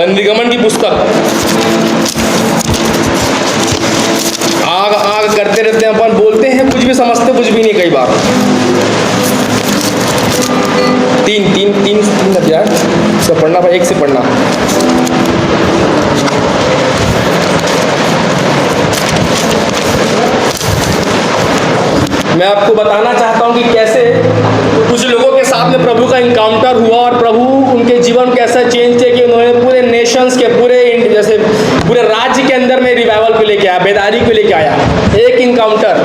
निर्गमन की पुस्तक। आग आग करते रहते हैं अपन, बोलते हैं कुछ भी, समझते कुछ भी नहीं कई बार। तीन अध्याय से पढ़ना भाई, एक से पढ़ना। मैं आपको बताना चाहता हूं कि कैसे कुछ लोगों के साथ में प्रभु का इनकाउंटर हुआ और प्रभु उनके जीवन कैसा चेंज थे कि उन्होंने पूरे नेशंस के, जैसे पूरे राज्य के अंदर में रिवाइवल को लेके आया, बेदारी को लेके आया। एक इनकाउंटर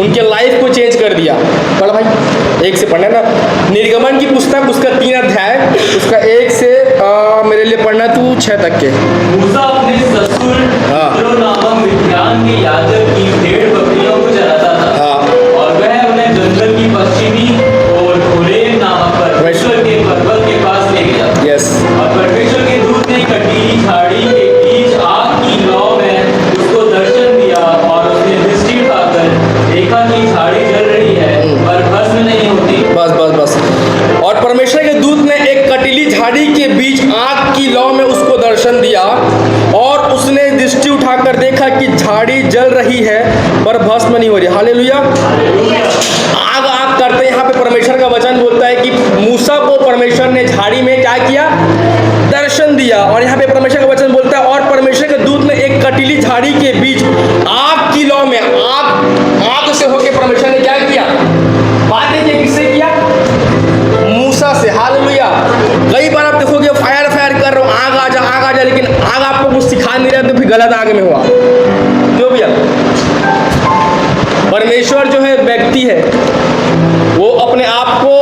उनके लाइफ को चेंज कर दिया। पढ़ भाई, एक से पढ़ना ना। निर्गमन की पुस्तक, उसका 3 अध्याय, उसका 1 से मेरे लिए पढ़ना तू 6 तक के। मूसा अपने ससुर यित्रो नामक मिद्यान के याजक की भेड़ बकरियों को चराता था, और वह उन्हें जंगल की पश्चिमी और होरेब नामक परमेश्वर के पर्वत के पास ले गया। यस। और परमेश्वर के दूत ने कटीली झाड़ी के बीच आग की लौ में उसको दर्शन दिया, और उसने दृष्टि उठाकर देखा कि झाड़ी जल रही है पर भस्म नहीं होती। बस। और परमेश्वर के दूत ने एक कटीली झाड़ी के बीच आग की लौ में उसको दर्शन दिया, और उसने दृष्टि उठाकर देखा कि झाड़ी जल रही है पर भस्म नहीं हो रही। हालेलुया। आग आग करते यहाँ पे परमेश्वर का वचन बोलता है कि मूसा को परमेश्वर ने झाड़ी में क्या किया? दर्शन दिया। और यहाँ पे परमेश्वर का वचन बोलता है, और परमेश्वर के दूत ने एक कटीली झाड़ी के बीच आग की लौ में, आग से होकर परमेश्वर ने क्या किया? बातें की, किससे किया? मूसा से। हालेलुया। कई बार आप देखोगे फायर कर रहे हो, आग आ जा, लेकिन आग आपको कुछ सिखा नहीं रहा, तो फिर गलत आग में हुआ। क्यों भैया? परमेश्वर जो है व्यक्ति है, वो अपने आप को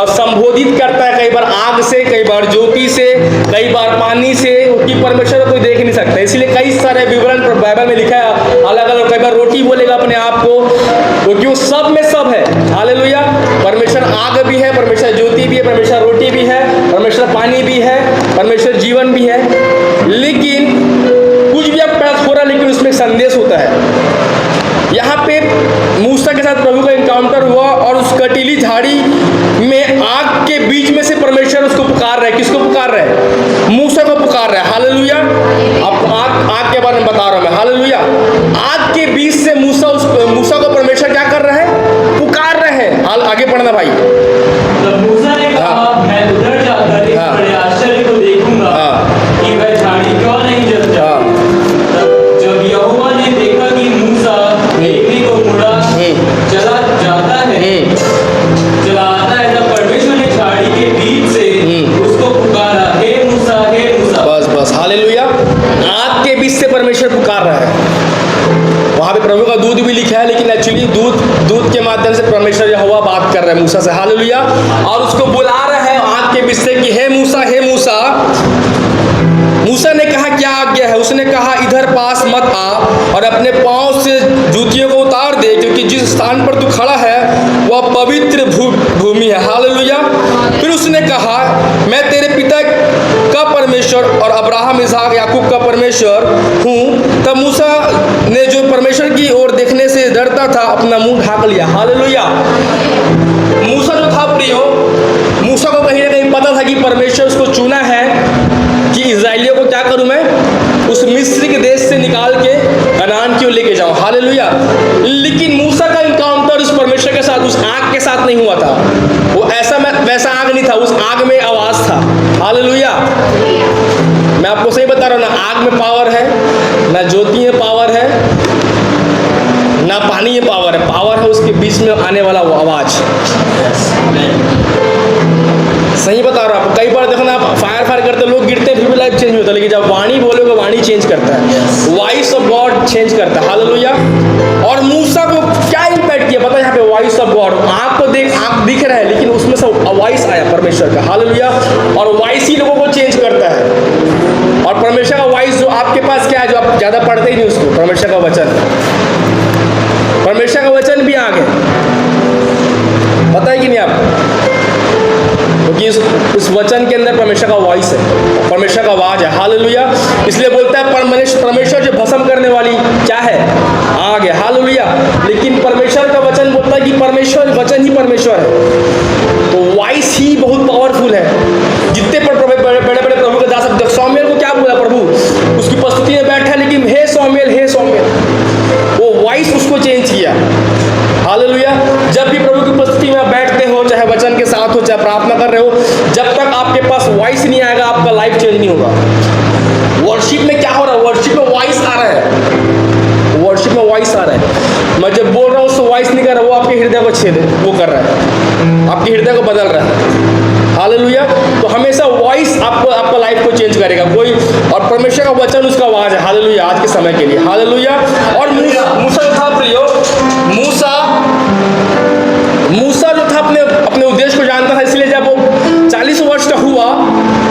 संबोधित करता है, कई बार आग से, कई बार ज्योति से, कई बार पानी से, कि परमेश्वर को कोई देख नहीं सकता। इसलिए कई सारे विवरण बाइबल में लिखा है अलग अलग। कई बार रोटी बोलेगा अपने आप को, क्योंकि वो सब में सब है। हालेलुया। परमेश्वर आग भी है, परमेश्वर ज्योति भी है, परमेश्वर रोटी भी है, परमेश्वर पानी भी है, परमेश्वर जीवन भी है। लेकिन कुछ भी आप पैदा हो रहा, लेकिन उसमें संदेश होता है। यहाँ पे मूसा के साथ प्रभु का इनकाउंटर हुआ, और उस कटीली झाड़ी में आग के बीच में से परमेश्वर उसको पुकार रहे। किसको पुकार रहे? मूसा को पुकार रहे। हालेलुया। आपको आग के बारे में बता रहा हूं मैं। हालेलुया। आग के बीच से मूसा को परमेश्वर क्या कर रहे हैं? पुकार रहे हैं। आगे पढ़ना भाई। तब मूसा ने कहा, मैं उधर जाकर इस बड़े आश्चर्य को देखूंगा कि वह झाड़ी क्यों नहीं जलती। तब जब यहोवा ने देखा कि मूसा देखने को मुड़ा चला जाता है, तब परमेश्वर ने झाड़ी के बीच से उसको पुकारा, हे मूसा, हे मूसा। बस। हालेलुया। आग के बीच से परमेश्वर पुकार रहा है। वहां पे प्रभु का दूत भी लिखा है, लेकिन एक्चुअली दूत के माध्यम से परमेश्वर यहोवा बात कर रहा है मूसा से। हालेलुया। और उसको बुला रहा है आग के बीच से कि हे मूसा, हे मूसा। मूसा ने कहा, क्या आज्ञा है? उसने कहा, इधर पास मत आ, और अपने पांव से जूतियों को उतार दे, क्योंकि जिस स्थान पर तू खड़ा है वह पवित्र भूमि है। हालेलुया। फिर उसने कहा, मैं तेरे पिता का परमेश्वर और अब्राहम, इसहाक, याकूब का परमेश्वर हूँ। तब मूसा ने, जो परमेश्वर की ओर देखने से डरता था, अपना मुंह ढाक लिया। हालेलुया। मूसा जो था प्रियो, मूसा को कहीं ना कहीं पता था कि परमेश्वर उसको चुना है कि इज़राइलियों को क्या करूं मैं? उस मिस्र के देश से निकाल के कनान की ओर लेके जाऊं। हालेलुया। लेकिन मूसा का इनकाउंटर उस परमेश्वर के साथ, उस आग के साथ नहीं हुआ था। वो वैसा आग नहीं था, उस आग में आवाज था। हालेलुया। मैं आपको सही बता रहा हूं, ना आग में पावर है, ना ज्योति में पावर है, ना पानी में पावर है। पावर है उसके बीच में आने वाला वो आवाज। सही बता रहा हूँ आपको। कई बार देखना, आप फायर करते लोग गिरते हैं, फिर भी लाइफ चेंज नहीं होता, लेकिन जब वाणी बोलोगे, वाणी चेंज करता है। वॉइस ऑफ गॉड चेंज करता है। हालेलुया। और मूसा को क्या इम्पैक्ट किया पता है? यहाँ पे वॉइस ऑफ गॉड, आँख को आँख दिख रहा है, लेकिन उसमें से वॉइस आया परमेश्वर का। हालेलुया। और वॉइस ही लोगों को चेंज करता है। और परमेश्वर का वॉइस जो आपके पास क्या है, जो आप ज़्यादा पढ़ते ही नहीं उसको, परमेश्वर का वचन। परमेश्वर का वचन भी आगे, पता है कि नहीं आपको? क्योंकि उस वचन के अंदर परमेश्वर का वॉइस है, परमेश्वर का आवाज है। हालेलुया। इसलिए बोलता है परमेश्वर जो भस्म करने वाली क्या है? आग है। हालेलुया। लेकिन परमेश्वर का वचन बोलता है कि परमेश्वर वचन ही परमेश्वर है, तो वॉइस ही बहुत पावरफुल है। जितने बड़े बड़े प्रभु के दास आप छेद वो कर रहा है, आपके हृदय को बदल रहा है। हालेलुया। तो हमेशा वॉइस आपको आपका लाइफ को चेंज करेगा कोई, और परमेश्वर का वचन उसका आवाज़ है। हालेलुया। आज के समय के लिए हालेलुया। और मूसा था प्रियो, मूसा जो था अपने उद्देश्य को जानता था, इसलिए जब वो 40 वर्ष का हुआ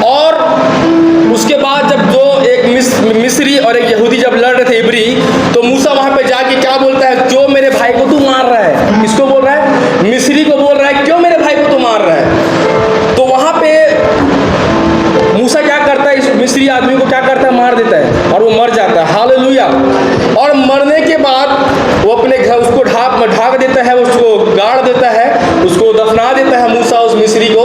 और उसके बाद जब जो एक मिस्री और एक यहूदी जब लड़ रहे थे इब्री, तो मूसा वहाँ पे जाके क्या बोलता है, क्यों मेरे भाई को तू मार रहा है? किसको बोल रहा है? मिस्री को बोल रहा है, क्यों मेरे भाई को तू मार रहा है? तो वहाँ पे मूसा क्या करता है, इस मिस्री आदमी को क्या करता है, मार देता है और वो मर जाता है। हालेलुया। और मरने के बाद वो अपने घर उसको ढाक देता है, उसको गाड़ देता है, उसको दफना देता है मूसा उस मिस्री को।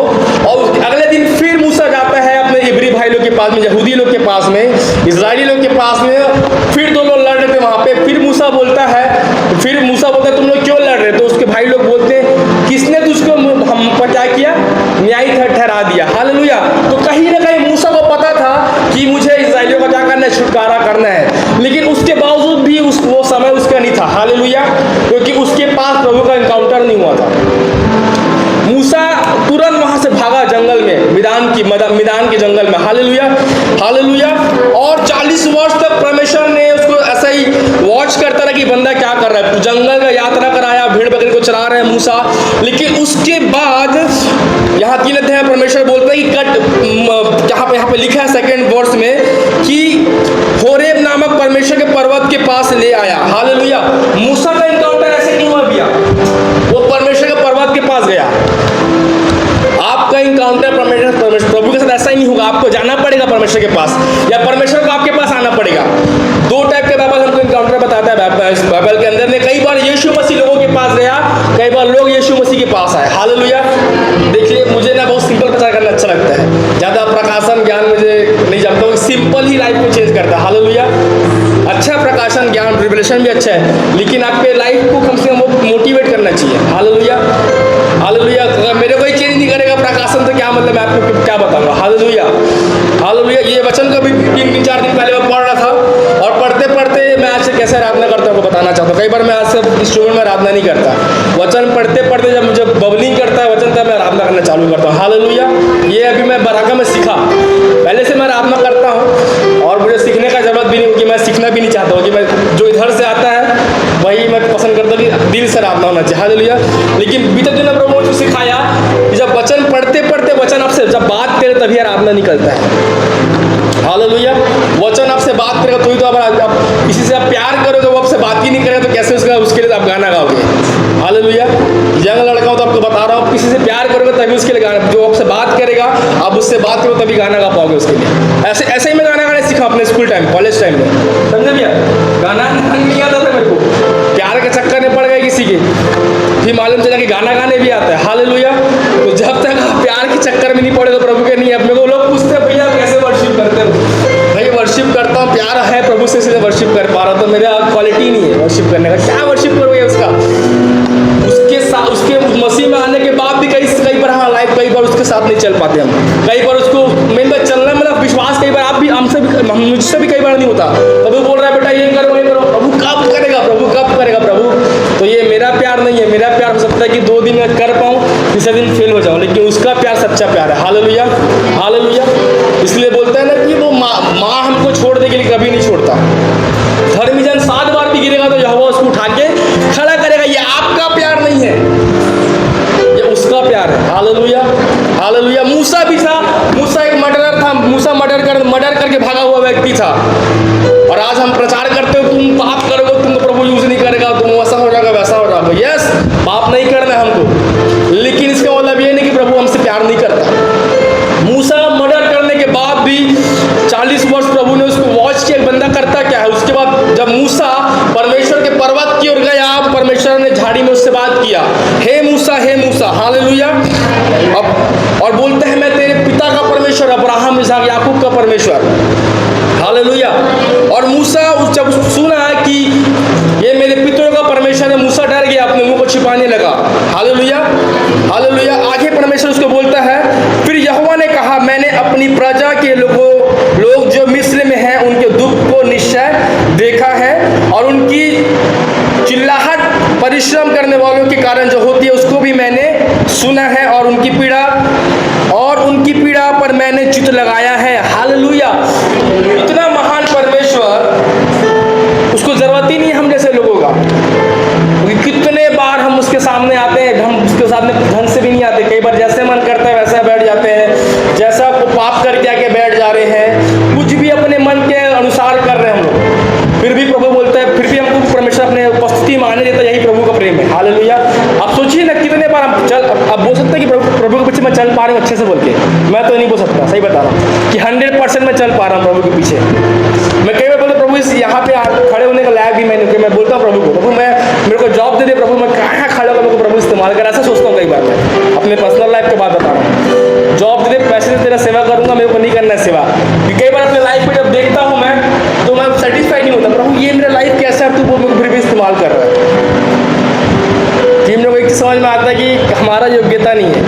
और अगले दिन फिर मूसा जाता है अपने इब्री भाई लोग के पास में, यहूदी लोग के पास में, इजरायली लोग के पास में। फिर दो लोग लड़ रहे थे वहाँ पे। फिर मूसा बोलता है तुम लोग क्यों लड़ रहे? तो उसके भाई लोग बोलते हैं, किसने तुझको हम पर क्या किया, न्यायी ठहरा दिया। हालेलुया। तो कहीं ना कहीं मूसा को पता था कि मुझे इजराइलियों का क्या करना है, छुटकारा करना है, लेकिन उसके बावजूद भी वो समय उसका नहीं था। हालेलुया। क्योंकि उसके पास प्रभु का एनकाउंटर नहीं हुआ था। मूसा तुरंत वहां से भागा जंगल में, मिदान के जंगल में। हालेलुया। हालेलुया। और 40 वर्ष तक परमेश्वर ने उसको ऐसा ही वॉच करता रहा कि बंदा क्या कर रहा है। जंगल का यात्रा कराया, भेड़ बकरी को चरा रहे हैं मूसा। लेकिन उसके बाद यहाँ 3 अध्याय परमेश्वर बोलते हैं कि यहाँ पे लिखा है 2nd वर्ष में कि होरेब नामक परमेश्वर के पर्वत के पास ले आया। हालेलुया। मूसा का एनकाउंटर ऐसे नहीं हुआ भैया, वो परमेश्वर के पर्वत के पास गया। आपका एनकाउंटर प्रभु के साथ ऐसा ही नहीं होगा, आपको जाना पड़ेगा परमेश्वर के पास, या परमेश्वर को आपके पास आना पड़ेगा। 2 टाइप के बाइबल हमको एनकाउंटर बताता है बाइबल के अंदर में। कई बार यीशु मसीह लोगों के पास गया, कई बार लोग यीशु मसीह के पास आए। हालेलुया। देखिए, मुझे ना बहुत सिंपल प्रचार करना अच्छा लगता है, ज़्यादा प्रकाशन ज्ञान मुझे नहीं जानता हूँ, सिंपल ही लाइफ को चेंज करता है। हालेलुया। अच्छा प्रकाशन ज्ञान रिवलेशन भी अच्छा है, लेकिन आपके लाइफ को कम से कम मोटिवेट करना चाहिए। हालेलुया। हालेलुया। अगर मेरे को ही चेंज नहीं करेगा प्रकाशन तो क्या मतलब, मैं आपको क्या बताऊंगा। हालेलुया। हालेलुया। ये वचन का भी 3-4 दिन पहले मैं पढ़ रहा था, और पढ़ते पढ़ते मैं आज से कैसे आराधना करता हूँ आपको बताना चाहता हूँ। कई बार मैं आज से इंस्ट्रूमेंट में आराधना नहीं करता, वचन पढ़ते पढ़ते जब मुझे बबलिंग करता है वचन, तब मैं आराधना करना चालू करता हूँ। हालेलुया। ये अभी मैं बराका में सीखा, पहले से मैं आराधना करता हूँ और मुझे सीखने का जरूरत भी नहीं, क्योंकि मैं सीखना भी नहीं चाहता हूँ, कि मैं जो इधर से आता है वही मैं पसंद करता हूँ कि दिल से आराधना होना चाहिए। हालेलुया। लेकिन बीते दिन प्रभु ने सिखाया कि जब वचन पढ़ते पढ़ते वचन आपसे जब बात करे तभी आराधना निकलता है। हालेलुया। वचन आपसे बात करेगा तो आप किसी से आप प्यार करोगे, वो आपसे बात ही नहीं करेगा तो कैसे उसके लिए आप गाना गाओगे। हालेलुया। यंग लड़का हो तो आपको बता रहा हूँ, किसी से प्यार करोगे तभी उसके लिए गाना, जो आपसे बात करेगा आप उससे बात करो तभी गाना गा पाओगे उसके लिए। ऐसे ही मैं गाना गाने सीखा अपने स्कूल टाइम, कॉलेज टाइम में, समझे भैया। गाना नहीं आता था मेरे को, प्यार के चक्कर में पड़ गए किसी के, फिर मालूम चला कि गाना गाने भी आता है। हालेलुया। तो जब तक आप प्यार के चक्कर में नहीं पड़े तो प्रभु के नहीं। अपने को लोग पूछते हैं, भैया कैसे वर्शिप करते हो? भाई वर्शिप करता हूँ, प्यार है प्रभु से, इसलिए वर्शिप कर पा रहा हूँ। तो मेरा क्वालिटी नहीं है वर्शिप करने का। क्या वर्शिप करोगे उसका? उसके मसीह में आने के बाद भी कई बार हाँ लाइफ कई बार उसके साथ नहीं चल पाते हम, कई बार उसको मेन बात चलना मतलब विश्वास कई बार आप भी हमसे भी मुझसे भी कई बार नहीं होता। प्रभु बोल रहा है बेटा ये करो ये करो, प्रभु कब करेगा, प्रभु कब करेगा प्रभु। तो ये मेरा प्यार नहीं है। मेरा प्यार हो सकता है कि 2 दिन में कर पाऊँ, तीसरे दिन फेल हो जाऊँ, लेकिन उसका प्यार सच्चा प्यार है। हालेलुया। हालेलुया। इसलिए बोलता है ना कि वो माँ हमको छोड़ने के लिए कभी नहीं छोड़ता। धर्मी जन 7 बार भी गिरेगा तो यहोवा उसको उठा के खड़ा करेगा। ये आपका प्यार नहीं है, ये उसका प्यार है। हालेलुया। हालेलुया। मूसा भी था, मूसा एक मर्डरर था, मूसा मर्डर करके भागा हुआ व्यक्ति था। और आज हम प्रचार करते हो तुम पाप करोगे तुमको प्रभु यूज नहीं करेगा, तुम ऐसा हो जाएगा वैसा हो जाएगा। यस, पाप नहीं करना है हमको, लेकिन इसका मतलब ये नहीं कि प्रभु हमसे प्यार नहीं करता। मूसा मर्डर करने के बाद भी 40 वर्ष प्रभु ने उसको वॉच किया, बंदा करता क्या है। उसके बाद जब मूसा परमेश्वर के पर्वत की ओर गया, परमेश्वर ने झाड़ी में उससे बात किया, हे मूसा हे मूसा। हालेलुया। और बोलते हैं मैं तेरे पिता का परमेश्वर, अब्राहम इसहाक याकूब का परमेश्वर। हालेलुया। और मूसा जब सुना कि ये मेरे पितरों का परमेश्वर है, मूसा डर गया, अपने मुंह को छिपाने लगा। हालेलुया। हालेलुया। आगे परमेश्वर उसको बोलता है, फिर यहोवा ने कहा मैंने अपनी प्रजा के लोग जो मिस्र में हैं उनके दुख को निश्चय देखा है, और उनकी चिल्लाहट परिश्रम करने वालों के कारण जो होती है उसको मैं बोलता हूँ प्रभु को, प्रभु मैं मेरे को जॉब दे दे प्रभु, मैं कहाँ खड़ा होकर मेरे को प्रभु इस्तेमाल कर, ऐसा सोचता हूँ कई बार मैं अपने पर्सनल लाइफ के बात बता रहा हूँ। जॉब दे दे, पैसे से तेरा सेवा करूँगा, मेरे को नहीं करना है सेवा। कई बार अपने लाइफ में जब देखता हूँ मैं तो मैं सेटिस्फाई नहीं होता, प्रभु ये मेरा लाइफ कैसा है, तू मेरे को फिर भी इस्तेमाल कर रहा है। कि हम लोग एक चीज़ समझ में आता है कि हमारा योग्यता नहीं है,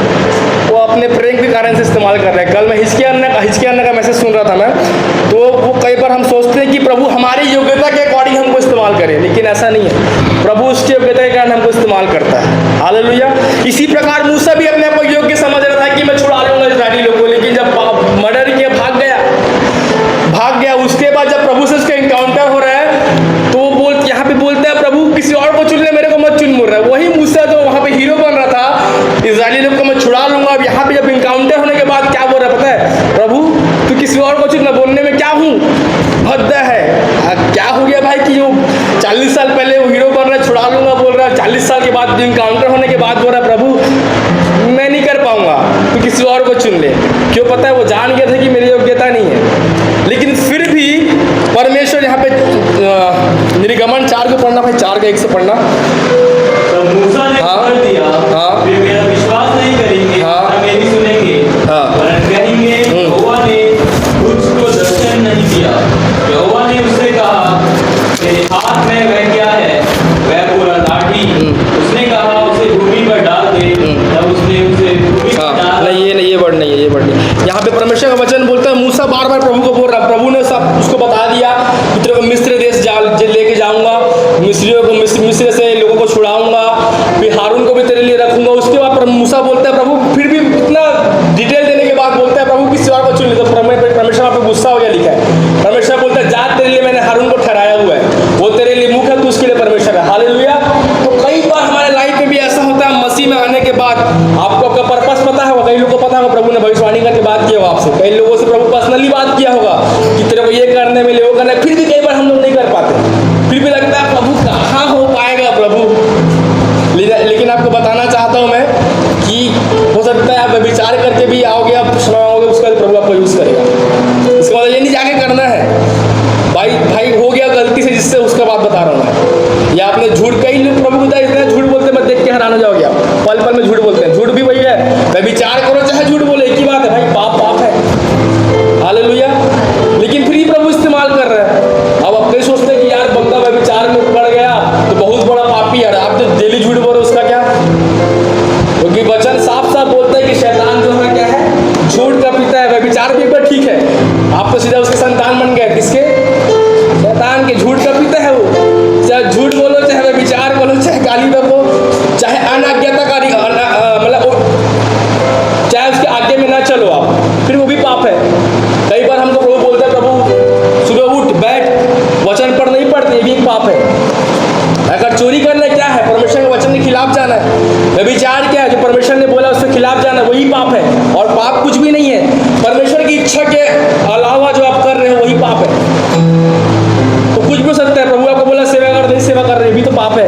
वो अपने प्रेम के कारण से इस्तेमाल कर रहे हैं। कल मैं हिचकियाना का मैसेज सुन रहा था मैं, तो वो कई बार हम सोचते हैं कि प्रभु हमारी योग्यता के अकॉर्डिंग हमको इस्तेमाल करे, लेकिन ऐसा नहीं है। प्रभु उसकी योग्यता के कारण हमको इस्तेमाल करता है। हालेलुया। इसी प्रकार मूसा भी अपने आप को योग्य समझ रहा था कि मैं छुड़ा लूंगा इस्राएली लोगों को, लेकिन जब मर्डर किया भाग गया। उसके बाद जब प्रभु से उसका इनकाउंटर हो रहा है तो वो यहाँ पे बोलता है प्रभु किसी और को चुन ले, मेरे को मत चुन बोल रहा है। वही मूसा जो वहाँ पे हीरो बन रहा था, इस्राएली लोग को मैं छुड़ा लूंगा, अब यहाँ पे जब इनकाउंटर होने के बाद क्या बोल रहा है पता है, प्रभु तू किसी और को चुन, मैं बोलने में क्या हूँ, हद है। क्या हो गया भाई कि जो 40 साल पहले वो हीरो बन रहा है, छुड़ा लूंगा बोल रहा है, 40 साल के बाद इनकाउंटर होने के बाद बोल रहा है प्रभु मैं नहीं कर पाऊंगा, तू किसी और को चुन ले। क्यों? पता है वो जान गया था कि मेरी योग्यता नहीं है। लेकिन फिर भी परमेश्वर यहाँ पे निर्गमन 4 को पढ़ना भाई, 4:1 से पढ़ना। तब मूसा ने उत्तर दिया, वे मेरा विश्वास नहीं करेंगे, न मेरी सुनेंगे, वरन कहेंगे यहोवा ने मुझको दर्शन नहीं दिया। यहोवा ने उससे कहा तेरे हाथ में वह क्या है, वह पूरा लाठी। उसने कहा उसे भूमि पर डाल दे, तब उसने उसे भूमि पर डाला। नहीं ये वर्ड नहीं है, ये वर्ड नहीं। यहाँ पे परमेश्वर का वचन बोलता है, मूसा बार बार प्रभु को बोल रहा, प्रभु ने सब उसको बता दिया कि तेरे को मिस्र देश लेके जाऊंगा, मिस्रियों को मिस्र से लोगों को छुड़ाऊंगा, फिर हारून को भी तेरे लिए रखूंगा। उसके बाद मूसा बोलता है प्रभु फिर भी इतना डिटेल देने के बाद बोलता है प्रभु किसी और को चुन ले। तो परमेश्वर वहाँ पे गुस्सा हो गया, लिखा है परमेश्वर बोलता है जा तेरे लिए मैंने हारून को ठहराया हुआ है, वो तेरे लिए मुख है, तू उसके लिए परमेश्वर है। हालेलुया। तो कई बार हमारे लाइफ में भी ऐसा होता है, मसीह में आने के बाद आपको आपका पर्पस पता है, कई लोगों को पता होगा, प्रभु ने भविष्यवाणी करके बात किया होगा आपसे, कई लोगों से प्रभु पर्सनली बात किया होगा कि तेरे को ये करने में वो करना है, फिर भी कई बार हम लोग नहीं कर पाते। फिर भी लगता है प्रभु कहाँ हो पाएगा प्रभु। लेकिन आपको बताना चाहता हूँ मैं कि हो सकता है आप विचार करके भी आओगे, आप क्षमा आओगे, उसका प्रभु आपको यूज़ करेगा। इसका मतलब ये नहीं जाके करना है भाई हो गया गलती से, जिससे उसका बात बता रहा हूँ मैं। या आपने झूठ, कई लोग प्रभु को इतना झूठ बोलते मैं देख के हैरान हो जाओगे आप, पल पल में झूठ बोलते हैं। झूठ भी वही है, मैं विचार करो चाहे झूठ बोले, एक ही बात है भाई, पाप है। हालेलुया। लेकिन फिर ही प्रभु इस्तेमाल कर रहे हैं। अब आप कहीं सोचते हैं कि यार बंदा मैं विचार में पड़ गया तो बहुत बड़ा पापी है, आप जो डेली झूठ बोल रहे हो उसका क्या? क्योंकि वचन साफ साफ बोलता है कि शैतान जो है क्या है, झूठ का पिता है। विचार भी एक बार ठीक है, आप तो सीधा उसके संतान बन गए, किसके? शैतान के। झूठ का पिता है वो, चाहे झूठ बोलो, चाहे विचार बोलो, चाहे गाली दो, चाहे अनाज्ञाकारी मतलब चाहे उसके आगे में ना चलो आप, फिर वो भी पाप है। कई बार हमको प्रभु बोलते हैं प्रभु सुबह उठ बैठ, वचन पढ़ नहीं पढ़ते, ये भी एक पाप है। अगर चोरी करना क्या है, परमेश्वर के वचन के खिलाफ जाना है। विचार क्या है, जो परमेश्वर ने बोला उसके खिलाफ जाना, वही पाप है। और पाप कुछ भी नहीं है, परमेश्वर की इच्छा के अलावा जो आप कर रहे हो वही पाप है। तो कुछ भी हो सकता है, प्रभु आपको बोला सेवा कर, नहीं सेवा कर रहे भी तो पाप है।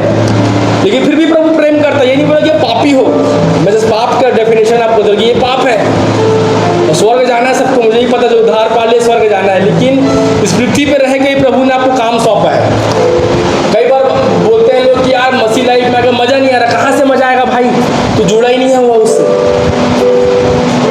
लेकिन फिर भी प्रभु प्रेम करता है, ये नहीं बोला कि पापी हो। मैं जिस पाप का डेफिनेशन आपको दूंगी, ये पाप है। तो स्वर्ग जाना है सबको, मुझे ही पता, जो उद्धार पा ले स्वर्ग जाना है। लेकिन इस पृथ्वी पर रह के प्रभु ने आपको काम सौंपा है। कई बार बोलते हैं लोग कि यार मसीह लाइफ में अगर मजा नहीं आ रहा, कहाँ से मजा आएगा भाई, तो जुड़ा ही नहीं हुआ उससे।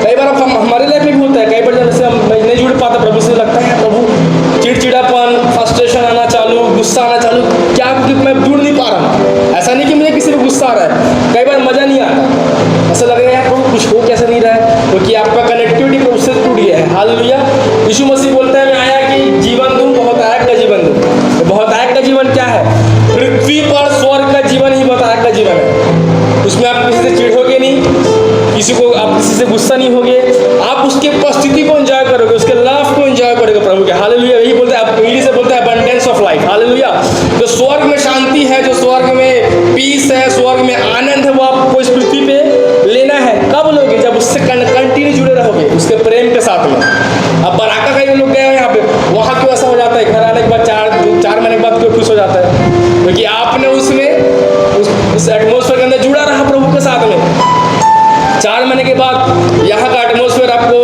कई बार हमारे लाइफ में भी होता है, कई बार जैसे हम नहीं जुड़ पाता प्रभु से, लगता है प्रभु चिड़चिड़ापन, फ्रस्ट्रेशन आना चालू, गुस्सा आना चालू, क्या क्योंकि मैं जुड़ नहीं पा रहा। ऐसा नहीं कि मुझे किसी पे गुस्सा आ रहा है, कई बार मजा नहीं आता, ऐसा लगेगा यार प्रभु कुछ हो कैसे नहीं रहा है, क्योंकि आपका कनेक्टिविटी प्रभु से टूट गया है। हालेलुया। यीशु मसीह बोलता है मैं आया कि जीवन दूं, बहुतायत का जीवन दूं। तो बहुतायत का जीवन क्या है? पृथ्वी पर स्वर्ग का जीवन ही बहुतायत का जीवन है। उसमें आप किसी से चिढ़ोगे नहीं, किसी को आप किसी से गुस्सा नहीं होगे, आप उसके उपस्थिति को एंजॉय करोगे, उसके लव को एंजॉय करोगे प्रभु के। हालेलुया। यही बोलता है, इंग्लिश से बोलता है अबंडेंस ऑफ लाइफ। हालेलुया। जो स्वर्ग में शांति है, जो स्वर्ग में पीस है, स्वर्ग में आनंद है, वो आपको इस पृथ्वी पे लेना है। कब लोगे? जब उससे कंटिन्यू जुड़े रहोगे, उसके प्रेम के साथ में। अब बराका कई लोग गए हैं यहाँ पे, वहाँ क्यों ऐसा हो जाता है? घर आने के बाद 4 महीने के बाद क्यों खुश हो जाता है? क्योंकि आपने उसमें उस एटमोसफेयर के अंदर जुड़ा रहा प्रभु के साथ में। 4 महीने के बाद यहाँ का एटमोसफेयर आपको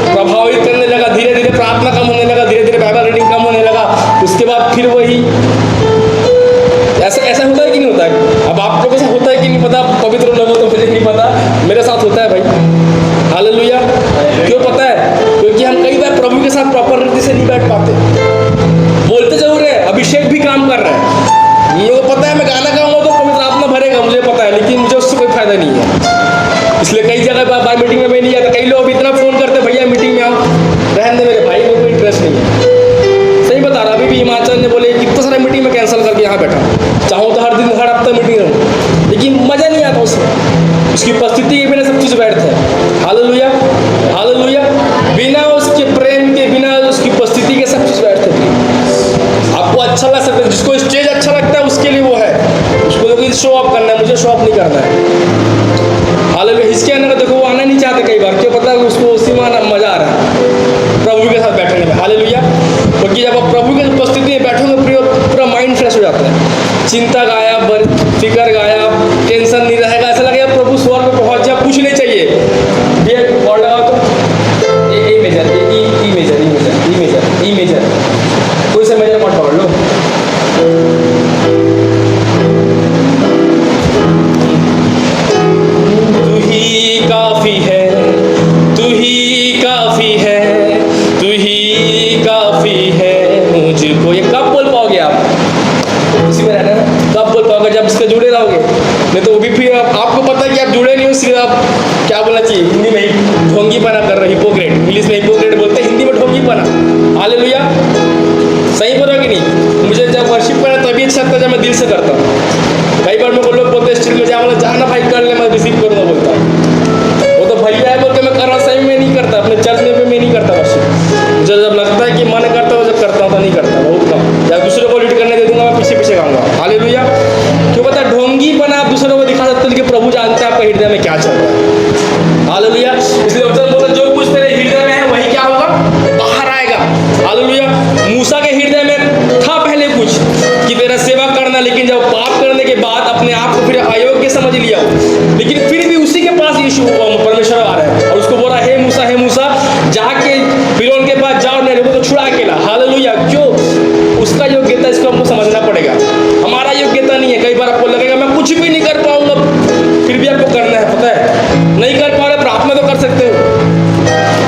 प्रभावित करने लगा, धीरे धीरे प्रार्थना कम होने लगा, धीरे धीरे बाइबल रीडिंग कम होने लगा। उसके बाद फिर वही अच्छा लग सकता है, जिसको स्टेज अच्छा लगता है उसके लिए वो है, उसको लेकिन शो ऑफ करना है, मुझे शो ऑफ नहीं करना है। हालेलुया। हिजकिय्याह देखो वो आना नहीं चाहते कई बार, क्यों पता है उसको उसी में मजा आ रहा है प्रभु के साथ बैठने में। हालेलुया। क्योंकि जब आप प्रभु की उपस्थिति में बैठोगे पूरा माइंड फ्रेश हो जाता है, चिंता गायब, फिक्र गायब, टेंशन नहीं रहेगा, ऐसा लगेगा प्रभु स्वर्ग में पहुंच जाए, कुछ नहीं चाहिए। ये और लगाओ तो A major, E major, E major, E major, E major, कोई से मेजर मत पकड़ लो। तू ही काफी है, तू ही काफी है, तू ही काफी है मुझको। ये कब बोल पाओगे आप? इसी में रहना है, कब बोल पाओगे? जब इसके जुड़े रहोगे। नहीं तो वो भी फिर आपको पता है कि आप जुड़े नहीं हो, सिर्फ आप क्या बोलना चाहिए हिंदी में ही ढोंगीपना कर रहे हो, हिपोक्रेट, इंग्लिश में हिपोक्रेट बोलते हैं, हिंदी में ढोंगीपना। हालेलुया। सही बोल रहा कि नहीं? मुझे जब वर्शिप करना तभी अच्छा लगता है जब मैं दिल से करता हूँ। कई बार मेरे को लोग बोलते हैं स्ट्रीट में जाना भाई कर ले, मैं रिसीव करूँगा बोलता हूँ। वो तो भैया है बोल के मैं कर रहा हूँ, सही में नहीं करता, अपने चर्च में भी मैं नहीं करता वर्शिप। मुझे जब लगता है कि मन करता है जब करता हूँ, तो नहीं करता, बहुत कम। या दूसरे को लीड करने दे दूंगा, मैं पीछे पीछे गाऊंगा। हालेलुया। क्यों पता है ढोंगीपना आप दूसरों को दिखा सकते हो, लेकिन प्रभु जानता है आपका हृदय में क्या चल रहा है। हालेलुया। इसलिए वचन बोलता है जो कुछ तेरे हृदय में है वही क्या होगा? बाहर आएगा। हालेलुया। मूसा के हृदय में था पहले कुछ कि तेरा सेवा करना, लेकिन जब पाप करने के बाद अपने आप को फिर अयोग्य समझ लिया, लेकिन फिर भी उसी के पास यीशु परमेश्वर आ रहा है और उसको बोला हे मूसा जाके फिरौन के पास जाओ, मेरे को तो छुड़ा के ला। हालेलुया। क्यों? उसका योग्यता इसको हमको समझना पड़ेगा, हमारा योग्यता नहीं है। कई बार आपको लगेगा मैं कुछ भी नहीं कर पाऊंगा, फिर भी आपको करना है, पता है नहीं कर पा रहे, प्रार्थना तो कर सकते हो,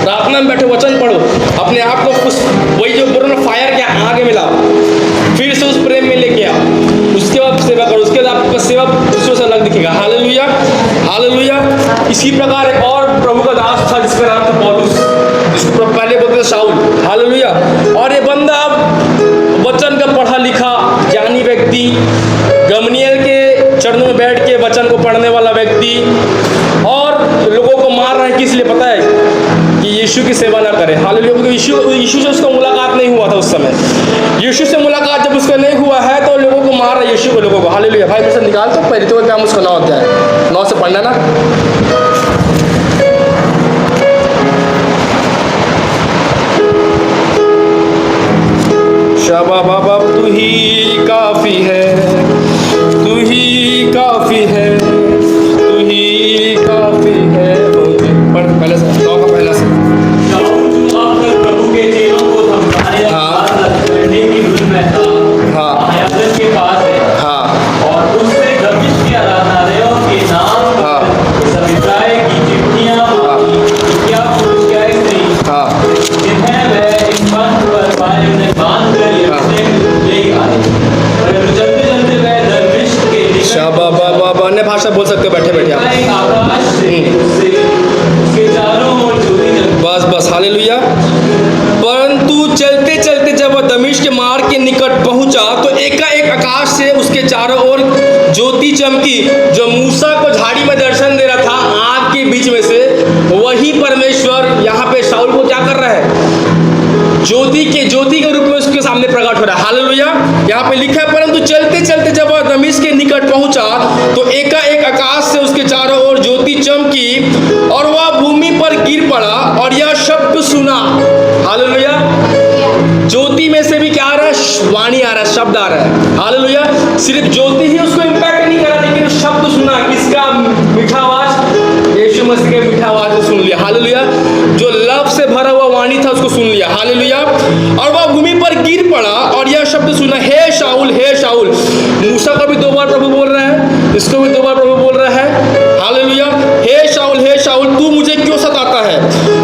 प्रार्थना में बैठो, वचन पढ़ो, अपने आप को उस वही जो बोलो ना फायर के आगे मिलाओ, फिर से उस प्रेम में लेके आओ, उसके बाद सेवा करो, उसके बाद आपका सेवा दूसरों से अलग दिखेगा। हालेलुया। हालेलुया। इसी प्रकार एक और प्रभु का दास था जिसका नाम था पौलुस, जिसको पहले बोलते थे शाऊल। हालेलुया। और ये बंदा वचन का पढ़ा लिखा ज्ञानी व्यक्ति, गमलीएल के चरणों में बैठ के वचन को पढ़ने वाला व्यक्ति, और लोगों को मार रहा है किस लिए पता है? कि यीशु की सेवा ना करे। हालेलुया। क्योंकि यीशु से उसका मुलाकात नहीं हुआ था उस समय। यीशु से मुलाकात जब उसका नहीं हुआ है तो लोगों को मार रहा है, यीशु को, लोगों को। हालेलुया। भाई मेरे से निकाल तो पहले तो क्या हम उसका 9 अध्याय 9 से पढ़ना ना। शाबा बाबा तू ही काफी है, तू ही काफी है, तू ही काफी है। पढ़ पहले से 9 का पहला से। शाऊल जो आकर प्रभु के चेलों को धमकाने या बात करने की धुन में था, महायाजक के पास है, और उससे दमिश्क के आराधनालयों के नाम सविताएं की चिट्ठियां क्या पुरुष क्या स्त्री जिन्हें वह इन बंद पर पाए उन्हें बांध कर यरूशलेम ले आए। और चलते चलते वह दमिश्क के निकट बाबा अन्य भाषा बोल सकते हो बैठे बैठे आप। एक आकाश से उसके चारों ओर ज्योति जलती। बस हालेलुया। परंतु चलते चलते जब वह दमिश्क के मार्ग के निकट पहुंचा तो एकाएक आकाश से उसके चारों ओर ज्योति चमकी। जो मूसा को झाड़ी में दर्शन दे रहा था आग के बीच में से, वही परमेश्वर यहाँ पे शाऊल को क्या कर रहा है? ज्योति के रूप में उसके सामने प्रकट हो रहा है। हालेलुया। यहाँ पे लिखा है परंतु चलते चलते जब वह दमिश्क के निकट पहुंचा तो एकाएक आकाश से उसके चारों ओर ज्योति चमकी और वह भूमि पर गिर पड़ा और यह शब्द सुना। हालेलुया। ज्योति में से भी क्या आ रहा है? वाणी आ रहा है, शब्द आ रहा है। हालेलुया। सिर्फ ज्योति ही उसको इम्पैक्ट नहीं करा, लेकिन शब्द सुना। किसका मीठा आवाज? यीशु मसीह के मीठा आवाज को सुन लिया। हालेलुया। जो लव से भरा हुआ वाणी था उसको सुन लिया। हालेलुया। और वह भूमि पर गिर पड़ा और यह शब्द सुना, हे शाऊल, हे शाऊल। मूसा को भी 2 बार प्रभु बोल रहा है, इसको भी 2 बार प्रभु बोल रहा है। हालेलुया। हे शाऊल तू मुझे क्यों सताता है?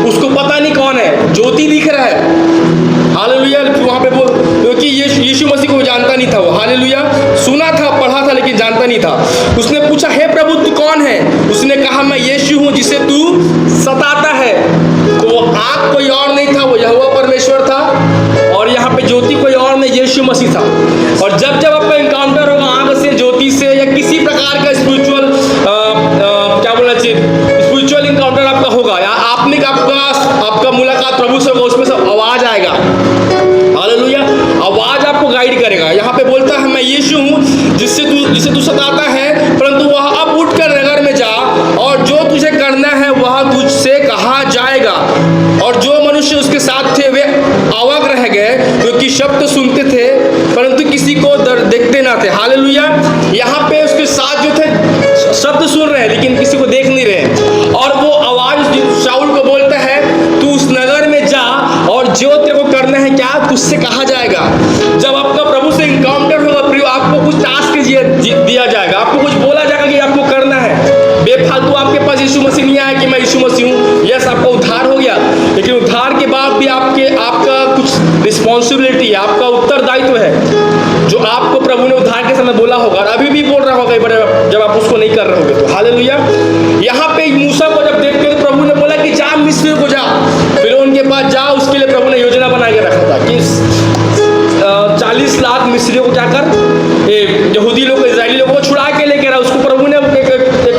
उसको पता नहीं कौन है, ज्योति दिख रहा है। हालेलुया। वहाँ पे बोल, क्योंकि यीशु मसीह को जानता नहीं था वो। हालेलुया। सुना था, पढ़ा था, लेकिन जानता नहीं था। उसने पूछा हे प्रभु तू कौन है? उसने कहा मैं यीशु हूँ जिसे तू सताता है। तो वो आग कोई और नहीं था, वो यहोवा परमेश्वर था, और यहाँ पे ज्योति कोई और नहीं, यीशु मसीह था। और जब जब आपका इनकाउंटर होगा आग से, ज्योति से, या किसी प्रकार का स्पिरिचुअल क्या बोलना चाहिए, स्पिरिचुअल इनकाउंटर आपका होगा, या आपने आपका मुलाकात प्रभु से होगा, उसमें से आवाज आएगा। हालेलुया। आवाज आपको गाइड करेगा। यहाँ पे बोलता है मैं यीशु हूँ जिसे तू सताता है, परंतु वह अब उठकर नगर में जा और जो तुझे करना है वह तुझसे कहा जाएगा। और जो मनुष्य उसके साथ थे वे अवाक रह गए, क्योंकि शब्द सुनते थे परंतु किसी को देखते ना थे। हालेलुया। यहाँ पे उसके साथ जो थे शब्द सुन रहे हैं लेकिन किसी को देख नहीं रहे। और वो आवाज शाऊल को बोलता है तू उस नगर में जा और जो तेरे को करना है क्या तुझसे कहा जाएगा। जब आपका प्रभु से इनकाउंटर होगा प्रियो, आपको कुछ टास्क दिया जाएगा, आपको कुछ बोला जाएगा कि आपको करना है। बेफालतू आपके पास यीशु मसीह नहीं आया कि मैं यीशु मसीह हूँ, यस आपका उद्धार हो गया, लेकिन उद्धार के बाद भी आपका कुछ रिस्पॉन्सिबिलिटी है, आपका उत्तरदायित्व है जो आपको प्रभु ने उद्धार के समय बोला होगा और अभी भी बोल रहा होगा जब आप उसको नहीं कर रहे होगे तो। हालेलुया। यहाँ पे मूसा को जब देखते हो तो प्रभु ने बोला कि जा मिस्र को जा, फिर उनके पास जा। उसके लिए प्रभु ने योजना बना के रखा था कि 40 लाख मिस्रियों को क्या कर, यहूदी लोग इजरायली लोगों को छुड़ा के लेकर आ। उसको प्रभु ने एक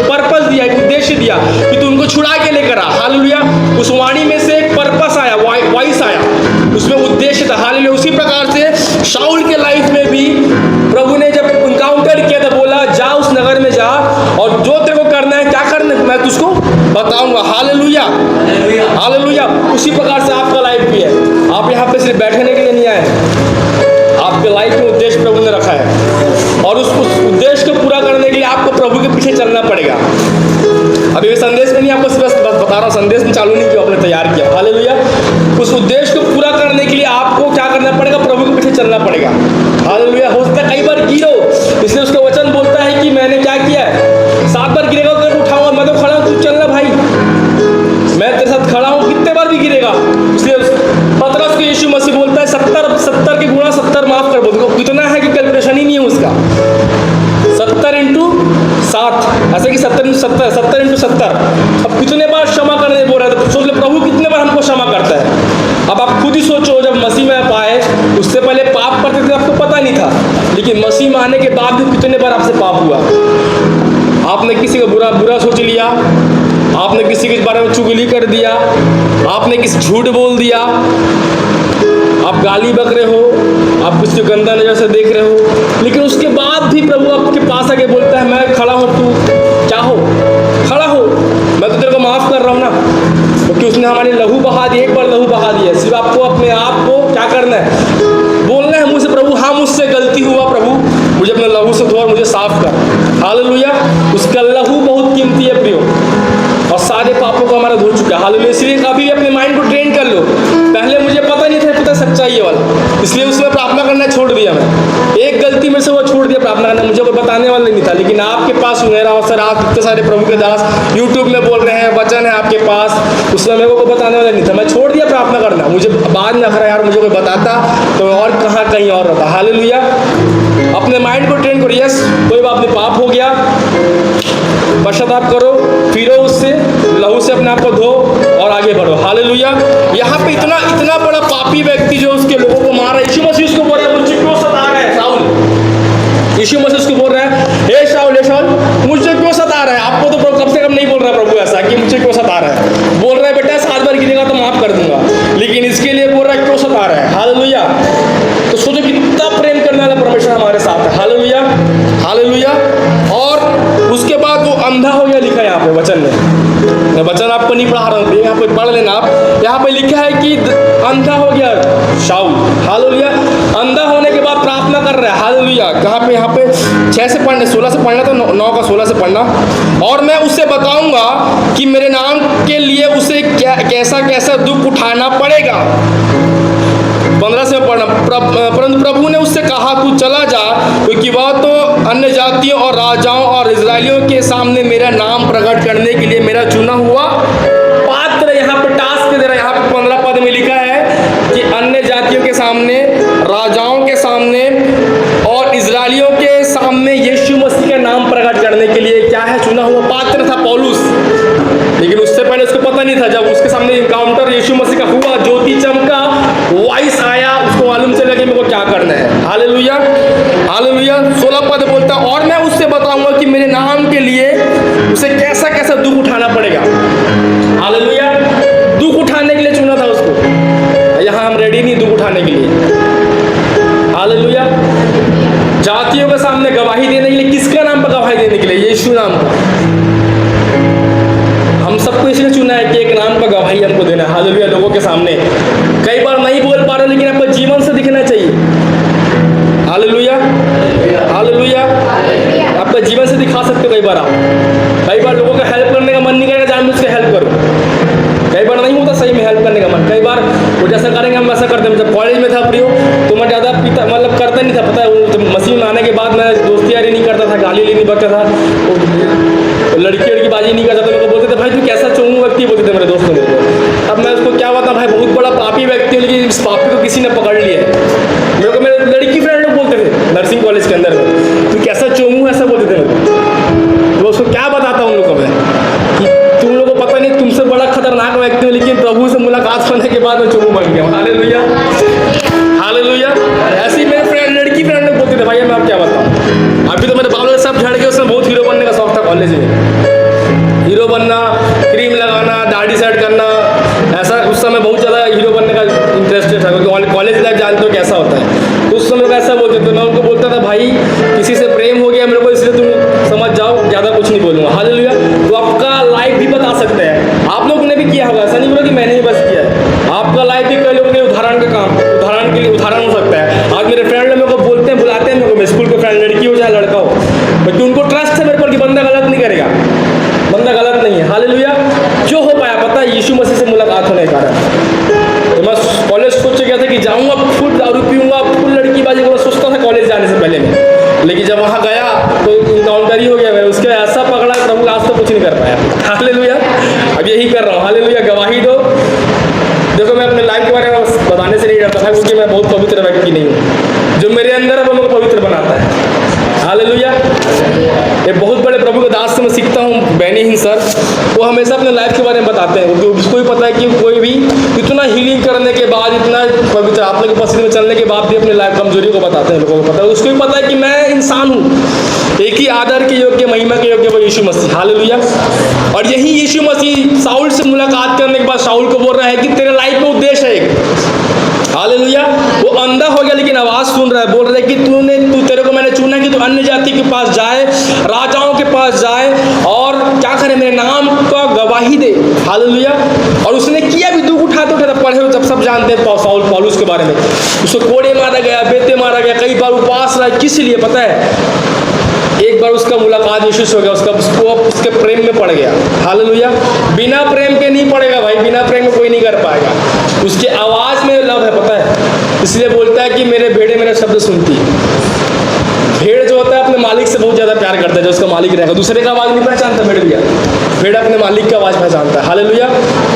पर्पस दिया, एक उद्देश्य दिया कि तू उनको छुड़ा के लेकर आ। हालेलुया। उस वाणी में से एक पर्पस आया, वॉइस आया, उसमें उद्देश्य था। हालेलुया। उसी प्रकार से शाऊल के लाइफ में भी प्रभु ने जब इनकाउंटर किया था बोला जा उस नगर में जा और जो तेरे को करना है क्या करना है मैं तुझको बताऊंगा। हालेलुया। हालेलुया। उसी प्रकार से आपका लाइफ भी है। आप यहाँ पे सिर्फ बैठने के लिए नहीं आए, आपके लाइफ में उद्देश्य प्रभु ने रखा है और उस उद्देश्य को पूरा करने के लिए आपको प्रभु के पीछे चलना पड़ेगा। अभी मैं संदेश में नहीं आपको बस बता रहा हूँ, संदेश में चालू नहीं किया, आपने तैयार किया। हालेलुया। उस उद्देश्य को पूरा करने के लिए आपको क्या करना पड़ेगा, प्रभु के पीछे चलना पड़ेगा। हालेलुया। हो सकता है कई बार गिरो, इसलिए उसका वचन बोलता है कि मैंने क्या किया है, 7 बार गिरेगा तो उठाऊंगा, मैं तो खड़ा हूँ तू चलना भाई, मैं तेरे साथ खड़ा हूँ, कितने बार भी गिरेगा। इसलिए पतरस को यीशु मसीह बोलता है 70 के गुणा 70 माफ कर बोलते, कितना है कि कैलकुलेशन ही नहीं है उसका। 70 × 7 ऐसे कि 70 × 70। अब कितने बार क्षमा करने बोल रहा है तो सोच लो प्रभु कितने बार हमको क्षमा करता है। अब आप खुद ही सोचो, जब मसीह में आप आए उससे पहले पाप करते थे आपको पता नहीं था, लेकिन मसीह में आने के बाद भी कितने बार आपसे पाप हुआ। आपने किसी का बुरा सोच लिया, आपने किसी के बारे में चुगली कर दिया, आपने किसी झूठ बोल दिया, आप गाली बक रहे हो, आप किसी को गंदा नजर से देख रहे हो, लेकिन उसके बाद भी प्रभु आपके पास आके बोलता है मैं खड़ा हूँ, तू क्या हो, खड़ा हो, मैं तो तेरे को माफ़ कर रहा हूँ ना, क्योंकि उसने हमारे लहू बहा दिए, एक बार लहू बहा दिया। सिर्फ आपको अपने आप को क्या करना है, बोलना है मुँह से प्रभु हाँ मुझसे गलती हुआ, प्रभु मुझे अपने लहू से धो और मुझे साफ कर। हालेलुया। उसका लहू बहुत कीमती है प्रियो, और सारे पापों को हमारा धो चुका है। हालेलुया। इसलिए कभी भी अपने माइंड को ट्रेन कर लो, पहले मुझे पता नहीं था पता सच्चाई है वाला, इसलिए उसमें प्रार्थना करना छोड़ दिया। मैं एक गलती में से वो छोड़ दिया प्रार्थना करना, मुझे कोई बताने वाला नहीं था, लेकिन आपके पास सुनहरा अवसर, आप इतने सारे प्रभु के दास यूट्यूब में बोल रहे हैं, वचन है आपके पास, उसमें मेरे को कोई बताने वाला नहीं था, मैं छोड़ दिया प्रार्थना करना। मुझे बाद में अगर यार मुझे कोई बताता तो मैं और कहीं और रहता। हालेलुया। अपने माइंड को ट्रेन करो, यस कोई बात नहीं, पाप हो गया, पश्चाताप करो, फिरो उससे, लहू से अपने आप को धो और आगे बढ़ो। हालेलुया। यहाँ पे इतना बड़ा पापी व्यक्ति जो उसके लोगों को मार रहा है, यीशु मसीह उसको बोल रहा है मुझे क्यों सता रहा है शाऊल। यीशु मसीह उसको बोल रहा है हे शाऊल मुझे क्यों सता रहा है। आपको तो कम से कम नहीं बोल रहा है प्रभु ऐसा कि मुझे क्यों सता रहा है, बोल रहा है बेटा 7 बार गिरेगा तो माफ कर दूंगा, लेकिन इसके लिए बोल रहा है क्यों सता रहा है। हालेलुया। तो सोचो कितना प्रेम करने वाला परमेश्वर हमारे साथ है। हालेलुया। हालेलुया। और उसके बाद वो अंधा हो गया, लिखा है यहाँ पे वचन में, मैं वचन आपको नहीं पढ़ा रहा हूँ, यहाँ पे पढ़ लेना आप। यहाँ पे लिखा है कि अंधा हो गया शाऊल। हालेलुया। अंधा होने के बाद प्रार्थना कर रहा है। हालेलुया। कहाँ पे, यहाँ पे 6 से पढ़ना, 16 से पढ़ना, तो 9 का 16 से पढ़ना। और मैं उससे बताऊंगा कि मेरे नाम के लिए उसे कैसा कैसा दुख उठाना पड़ेगा। 15 से पढ़ना। परंतु प्रभु ने उससे कहा तू चला जा, क्योंकि वह तो अन्य जातियों और राजाओं और इजरायलियों के सामने मेरा नाम प्रकट करने के लिए मेरा चुना हुआ पात्र। यहाँ पे टास्क दे रहा है, यहाँ पे 15 पद में लिखा है कि अन्य जातियों के सामने, राजाओं के सामने और इजरायलियों के सामने यीशु मसीह का नाम प्रकट करने के लिए क्या है, चुना हुआ पात्र था पौलुस। लेकिन उससे पहले उसको पता नहीं था, जब उसके सामने इनकाउंटर यीशु मसीह का हुआ, ज्योति चमका, वॉइस आया, उसको मालूम चला कि मेरे को क्या करना है। हालेलुया। हालेलुया। 16 पद बोलता है और मैं उससे बताऊंगा कि मेरे नाम के लिए उसे कैसा कैसा दुख उठाना पड़ेगा। हालेलुया। दुख उठाने के लिए चुना था उसको, यहाँ हम रेडी नहीं दुख उठाने के लिए। हालेलुया। जातियों के सामने गवाही देने के लिए, किसका नाम पर गवाही देने के लिए? यीशु नाम पर। हम सबको इसलिए चुना है कि एक नाम पर गवाही हमको देना है, हालेलुया, लोगों के सामने। कई बार नहीं बोल पा रहे, लेकिन आपको जीवन से दिखना चाहिए, हालेलुया, हालेलुया। आपका जीवन से दिखा सकते हो। कई बार लोगों का हेल्प करने का मन नहीं करेगा, जानबूझ के हेल्प करो। कई बार नहीं होता सही में हेल्प करने का मन। कई बार वो जैसा करेंगे हम वैसा करते हैं। जब कॉलेज में था प्रियो, तो मैं ज़्यादा पीता मतलब करता नहीं था, पता है। वो मसीह में आने के बाद मैं दोस्ती यारी नहीं करता था, गाली नहीं बकता था, लड़की बाजी नहीं करता था। मेरे को बोलते थे भाई तू कैसा चोमू व्यक्ति, बोलते थे मेरे दोस्त मेरे को। अब मैं उसको क्या बताऊँ भाई, बहुत बड़ा पापी व्यक्ति हूँ, लेकिन इस पापी को किसी ने पकड़ लिया है। मेरे को मेरे लड़की फ्रेंड लोग बोलते थे नर्सिंग कॉलेज के अंदर में, तू कैसा चोमू, ऐसा बोलते थे मेरे को। तो उसको क्या बताता हूँ उन लोगों को मैं कि तुम लोगों को पता नहीं, तुमसे बड़ा खतरनाक व्यक्ति हूँ, लेकिन प्रभु से मुलाकात होने के बाद मैं चोमू बन गया हूँ। Hallelujah, hallelujah. ऐसे ही मेरे फ्रेंड लड़की फ्रेंड लोग बोलते थे भाई मैं अब क्या बताऊँ। अभी तो मेरे बालों सब झड़ गए। उसमें बहुत हीरो बनने का शौक था कॉलेज में, हीरो बनना, क्रीम लगाना, दाढ़ी सेट करना, ऐसा उस समय बहुत ज़्यादा हीरो बनने का इंटरेस्टेड था, क्योंकि कॉलेज लाइफ जानते हो कैसा होता है। तो उस समय लोग ऐसा बोलते थे। मैं उनको बोलता था भाई किसी से प्रेम हो गया मेरे को, इसलिए तुम समझ जाओ, ज़्यादा कुछ नहीं बोलूँगा। हालेलुया। तो आपका लाइफ भी बता सकते हैं, आप लोगों ने भी किया होगा, ऐसा नहीं बोला कि मैंने ही बस किया है। आपका लाइफ भी कई लोगों ने उदाहरण का काम, उदाहरण के लिए उदाहरण हो सकता है। आज मेरे फ्रेंड लोग मेरे को बोलते हैं, बुलाते हैं मेरे को, स्कूल के फ्रेंड, लड़की हो चाहे लड़का हो, क्योंकि उनको ट्रस्ट है मेरे पर कि बंदा गलत नहीं करेगा, बंदा गलत नहीं है। हालेलुया। जो हो पाया पता है यीशु मसीह से मुलाकात होने के कारण। तो मैं कॉलेज सोच गया था कि जाऊँगा, फुल दारू पीऊँगा, फुल लड़की बाजी को सोचता था कॉलेज जाने से पहले में, लेकिन जब वहाँ गया तो इनकाउंटर ही हो गया। मैं उसके ऐसा पकड़ा प्रभु, आज तो कुछ नहीं कर पाया। हालेलुया। अब यही कर रहा हूँ। हालेलुया। गवाही दो। देखो मैं अपने लाइफ के बारे में बताने से नहीं डरता था, क्योंकि मैं बहुत पवित्र व्यक्ति नहीं हूँ। जो मेरे अंदर है वो मेरे को पवित्र बनाता है। हालेलुया। ये बहुत बड़े प्रभु के दास से मैं सीखता हूँ, बैनी हिंद सर, वो हमेशा अपने लाइफ के बारे में बताते हैं, क्योंकि उसको भी पता है कि कोई भी इतना हीलिंग करने के बाद, इतना पवित्र आत्मा के पसीने में चलने के बाद भी अपने लाइफ कमजोरी को बताते हैं। लोगों को पता है, उसको भी पता है कि मैं इंसान हूँ, एक ही आदर के योग्य, महिमा के योग्य वो यीशु मसीह। हालेलुया। और यही यीशु मसीह शाऊल से मुलाकात करने के बाद शाऊल को बोल रहा है कि तेरे लाइफ में उद्देश्य है एक। हालेलुया। वो अंधा हो गया लेकिन आवाज़ सुन रहा है, बोल रहा है कि तेरे को मैंने चुना कि तू अन्य जाति के पास जाए, राजाओं के पास जाए और क्या करे, मेरे नाम का गवाही दे। हालेलुया। और उसने किया भी, दुख उठाते उठाते पढ़े हो, जब सब जानते हैं शाऊल पौलुस के बारे में। उसको कोड़े मारा गया, बेते मारा गया, कई बार उपवास रहा। किस लिए पता है? एक बार उसका मुलाकात यीशु से हो गया, उसके प्रेम में पड़ गया। हालेलुया। बिना प्रेम के नहीं पड़ेगा भाई, बिना प्रेम में कोई नहीं कर पाएगा। उसके आवाज़ में लव है, पता है, इसलिए बोलता है कि मेरे भेड़े मेरा शब्द सुनती है। भेड़ जो होता है अपने मालिक से बहुत ज़्यादा प्यार करता है, जो उसका मालिक रहेगा। दूसरे का आवाज़ नहीं पहचानता भेड़ भैया, भेड़ अपने मालिक का आवाज़ पहचानता है। हालेलुया।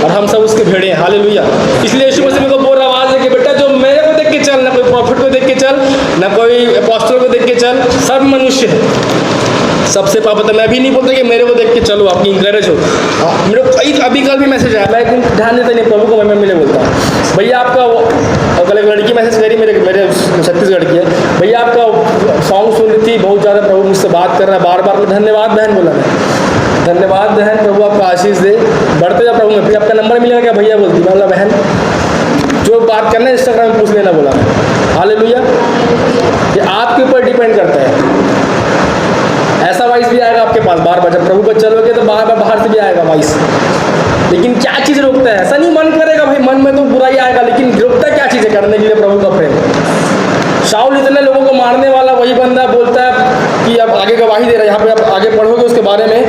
और हम सब उसके भेड़े हैं। हालेलुया। इसलिए यीशु मसीह को बोल रहा आवाज़ है कि बेटा जो मेरे को देख के चल, ना कोई प्रॉफिट को देख के चल, ना कोई अपोस्टल को देख के चल, सब मनुष्य है। सबसे पाप है। मैं भी नहीं बोलता कि मेरे को देख के चलो, आपकी इंकरेज हो। मेरे को अभी कल भी मैसेज आया, मैं एकदम ध्यान देता नहीं, प्रभु को मैं मिले बोलता हूँ भैया आपका, कल एक लड़की मैसेज करी, मेरे छत्तीसगढ़ की है, भैया आपका सॉन्ग सुन रही थी, बहुत ज़्यादा प्रभु मुझसे बात कर रहा है, बार बार मैं धन्यवाद बहन बोला, मैं धन्यवाद बहन, प्रभु आपका आशीष दे, बढ़ते जा प्रभु में। फिर आपका नंबर मिलेगा क्या भैया बोलती, मैं बोला बहन जो बात करना है इंस्टाग्राम में पूछ लेना, बोला मैं। हालेलुया। ये आपके ऊपर डिपेंड करता है। ऐसा वाइस भी आएगा आपके पास बार बार, जब प्रभु पर चलोगे तो बार बार बाहर से भी आएगा वाइस। लेकिन क्या चीज़ रोकता है? ऐसा नहीं मन करेगा भाई, मन में तो बुरा ही आएगा, लेकिन रोकता क्या चीज़ है करने के लिए प्रभु का प्रेम? शाऊल इतने लोगों को मारने वाला वही बंदा बोलता है कि अब आगे गवाही दे रहा है। यहाँ पे आप आगे पढ़ोगे उसके बारे में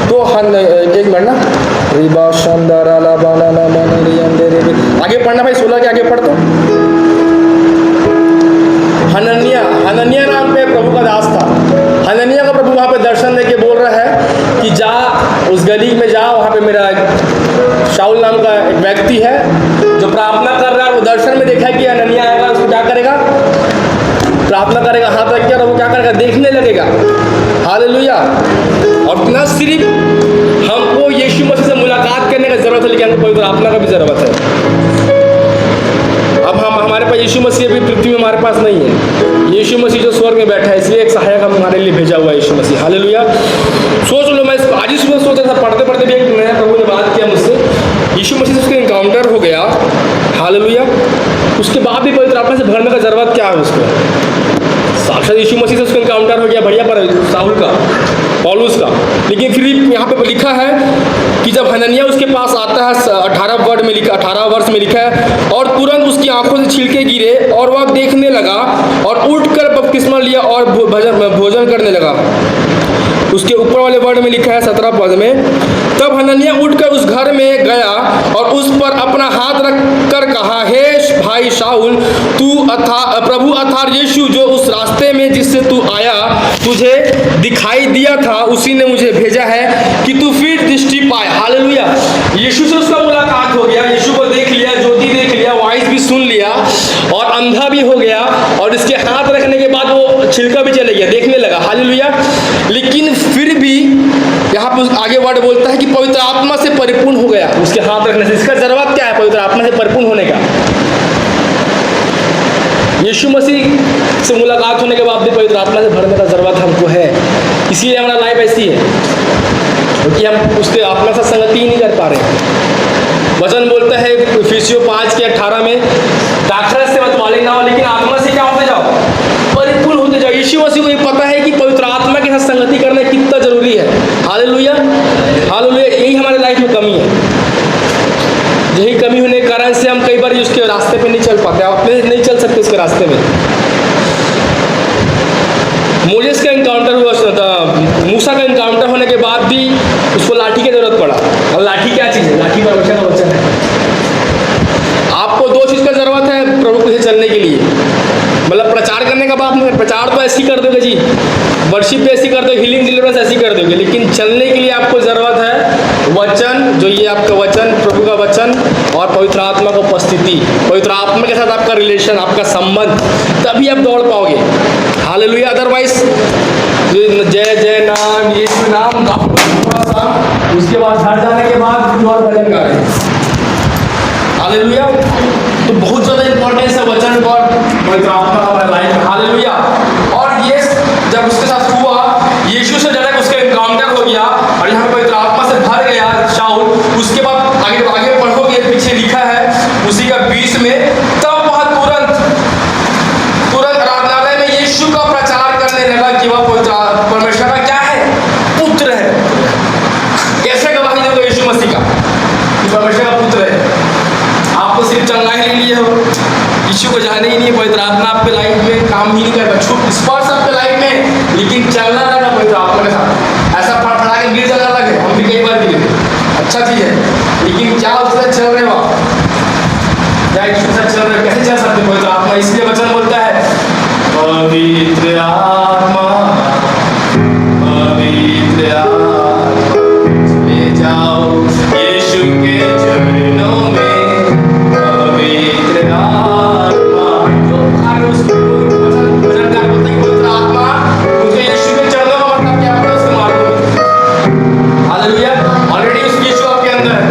तो एक मिनट ना, आगे पढ़ना भाई, 16 के आगे पढ़ दो। हनन्या नाम पे प्रभु का दास था। हनन्या का प्रभु वहाँ पे दर्शन देके बोल रहा है कि जा उस गली में जा, वहाँ पे मेरा शाऊल नाम का एक व्यक्ति है जो प्रार्थना कर रहा है। वो दर्शन में देखा कि हनन्या आएगा, उसको क्या करेगा? प्रार्थना करेगा, हाथ रख के, और वो क्या करेगा? देखने लगेगा। हालेलुया। और न सिर्फ हमको यीशु मसीह से मुलाकात करने का जरूरत है, लेकिन हमको पवित्र आत्मा का भी जरूरत है। अब हमारे पास यीशु मसीह अभी पृथ्वी में हमारे पास नहीं है। यीशु मसीह जो स्वर्ग में बैठा है, इसलिए एक सहायक हमारे लिए भेजा हुआ है यीशु मसीह। हालेलुया। सोच लो, मैं आज ही सुबह सोच रहा था, पढ़ते पढ़ते भी एक नया प्रभु ने बात किया मुझसे। यीशु मसीह से उसका इनकाउंटर हो गया। हालेलुया। उसके बाद भी पवित्र आत्मा से भरने का जरूरत क्या है उसको? शायद यीशु मसीह से उसका इनकाउंटर हो गया बढ़िया पर साहुल का, पौलुस का। लेकिन फिर यहाँ पे लिखा है कि जब हनन्याह उसके पास आता है 18 वर्ष में लिखा है, और तुरंत उसकी आंखों से छिलके गिरे और वह देखने लगा और उठकर बपतिस्मा लिया और भोजन करने लगा। उसके ऊपर वाले वर्ड में लिखा है 17 पद में, तब हनन्याह उठकर उस घर में गया और उस पर अपना हाथ रख कर कहा, हे भाई शाऊल, तू प्रभु अर्थात यीशु जो उस रास्ते में जिससे तू आया तुझे दिखाई दिया था, उसी ने मुझे भेजा है कि तू फिर दृष्टि पाए। हालेलुया। यीशु से उसका मुलाकात हो गया, यीशु को देख लिया, ज्योति देख लिया, वॉइस भी सुन लिया और अंधा भी हो गया, और इसके हाथ रखने के बाद वो छिलका भी चले गया, देखने लगा। हालेलुया। लेकिन फिर भी यहाँ पर आगे वर्ड बोलता है कि पवित्र आत्मा से परिपूर्ण हो गया उसके हाथ रखने से। इसका जरूरत क्या है पवित्र आत्मा से परिपूर्ण होने का? यीशु मसीह से मुलाकात होने के बाद भी पवित्र आत्मा से भरने का जरूरत हमको है। इसीलिए हमारा लाइफ ऐसी है क्योंकि हम उसके आत्मा से संगति ही नहीं कर पा रहे। वचन बोलता है इफिसियों 5:18 में, दाखरस से मत मालिक ना हो, लेकिन आत्मा से क्या होते जाओ, परिपूर्ण होते जाओ। यीशु मसीह को ये पता है कि पवित्र आत्मा के साथ संगति करना कितना जरूरी है। Hallelujah, hallelujah. यही हमारे लाइफ में कमी है। यही कमी होने के कारण से हम कई बार उसके रास्ते पे नहीं चल पाते, अपने नहीं चल सकते उसके रास्ते में। मोजेस का इनकाउंटर हुआ था, मूसा का इनकाउंटर होने के बाद भी उसको लाठी की जरूरत पड़ा। और लाठी क्या चीज़ है? लाठी परमेश्वर का वचन है। आपको दो चीज़ का जरूरत है प्रभु के चलने के लिए। मतलब प्रचार करने का बात नहीं, प्रचार तो ऐसी कर दोगे जी, वर्शिप भी ऐसी कर दोगे, हीलिंग डिलीवरेंस ऐसी कर दोगे, लेकिन चलने के लिए आपको ज़रूरत है वचन, जो ये आपका वचन, प्रभु का वचन, और पवित्र आत्मा की उपस्थिति, पवित्र आत्मा के साथ आपका रिलेशन, आपका संबंध, तभी आप दौड़ पाओगे। हालेलुया। अदरवाइज जय जय नाम, यीशु नाम गाओ थोड़ा सा, उसके बाद घर जाने के बाद कुछ और भजन गा रहे हैं। हालेलुया। तो बहुत ज़्यादा इंपॉर्टेंस है वचन और पवित्र आत्मा हमारे लाइफ में। हालेलुया। और ये जब उसके साथ हुआ, यीशु से डायरेक्ट उसका एनकाउंटर हो गया और यहाँ पे पवित्र आत्मा से भर गया शाऊल। उसके बाद आगे पढ़ोगे, पीछे लिखा है उसी का 20 में, तब वह तुरंत आराधनालय में यीशु का प्रचार करने लगा कि वह पवित्र परमेश्वर का क्या है, पुत्र है। कैसे गवाही दोगे यीशु मसीह का कि परमेश्वर का पुत्र है? आपको सिर्फ चंगाई नहीं लिए हो, यीशु को जाने ही नहीं, पवित्र आत्मा आपके लाइफ में काम ही नहीं कर छुप स्पर्श आपके लाइफ में, लेकिन चलना लगा पवित्र आत्मा के साथ। ऐसा फड़फड़ा के गिर जाना लगे, हम भी कई बार गिरे, अच्छा चीज़ है, लेकिन क्या उससे चल रहे हो आप? क्या यीशु से चल रहे, कैसे चल सकते पवित्र आत्मा? इसलिए वचन बोलता है पवित्र आत्मा, पवित्र आत्मा ले जाओ यीशु के चरणों में। पवित्र आत्मा, जो आगे उस वचनकार बोलते हैं पवित्र आत्मा मुझे यीशु के चरणों का मतलब क्या होता है उसके मार्गों में। हालेलुया। ऑलरेडी उस यीशु आपके अंदर है,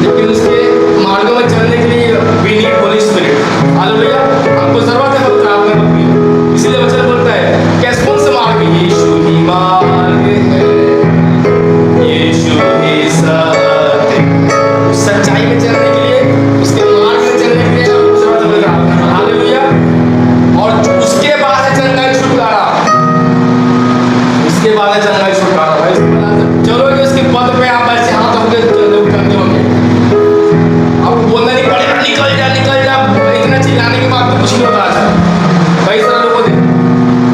लेकिन उसके मार्गों में चलने के लिए we need holy spirit. Hallelujah. हमको जरूरत है पवित्र आत्मा की। इसीलिए वचन बोलता है कैसे, कौन सा मार्ग? यीशु ही मार्ग है, यीशु ही सत्य। सच्चाई में चलने के लिए, उसके मार्ग में चलने के लिए हमको जरूरत है पवित्र आत्मा। हालेलुया। और उसके बाद है चंगाई छुटकारा, उसके बाद है चंगाई छुटकारा। भाई चलोगे उसके पद पे आप ऐसे हाथ होंगे उठाते होंगे, आपको बोलना नहीं पड़ेगा निकल जा निकल जा, इतना चिल्लाने के बाद तो कुछ नहीं होता। कई सारे लोगों ने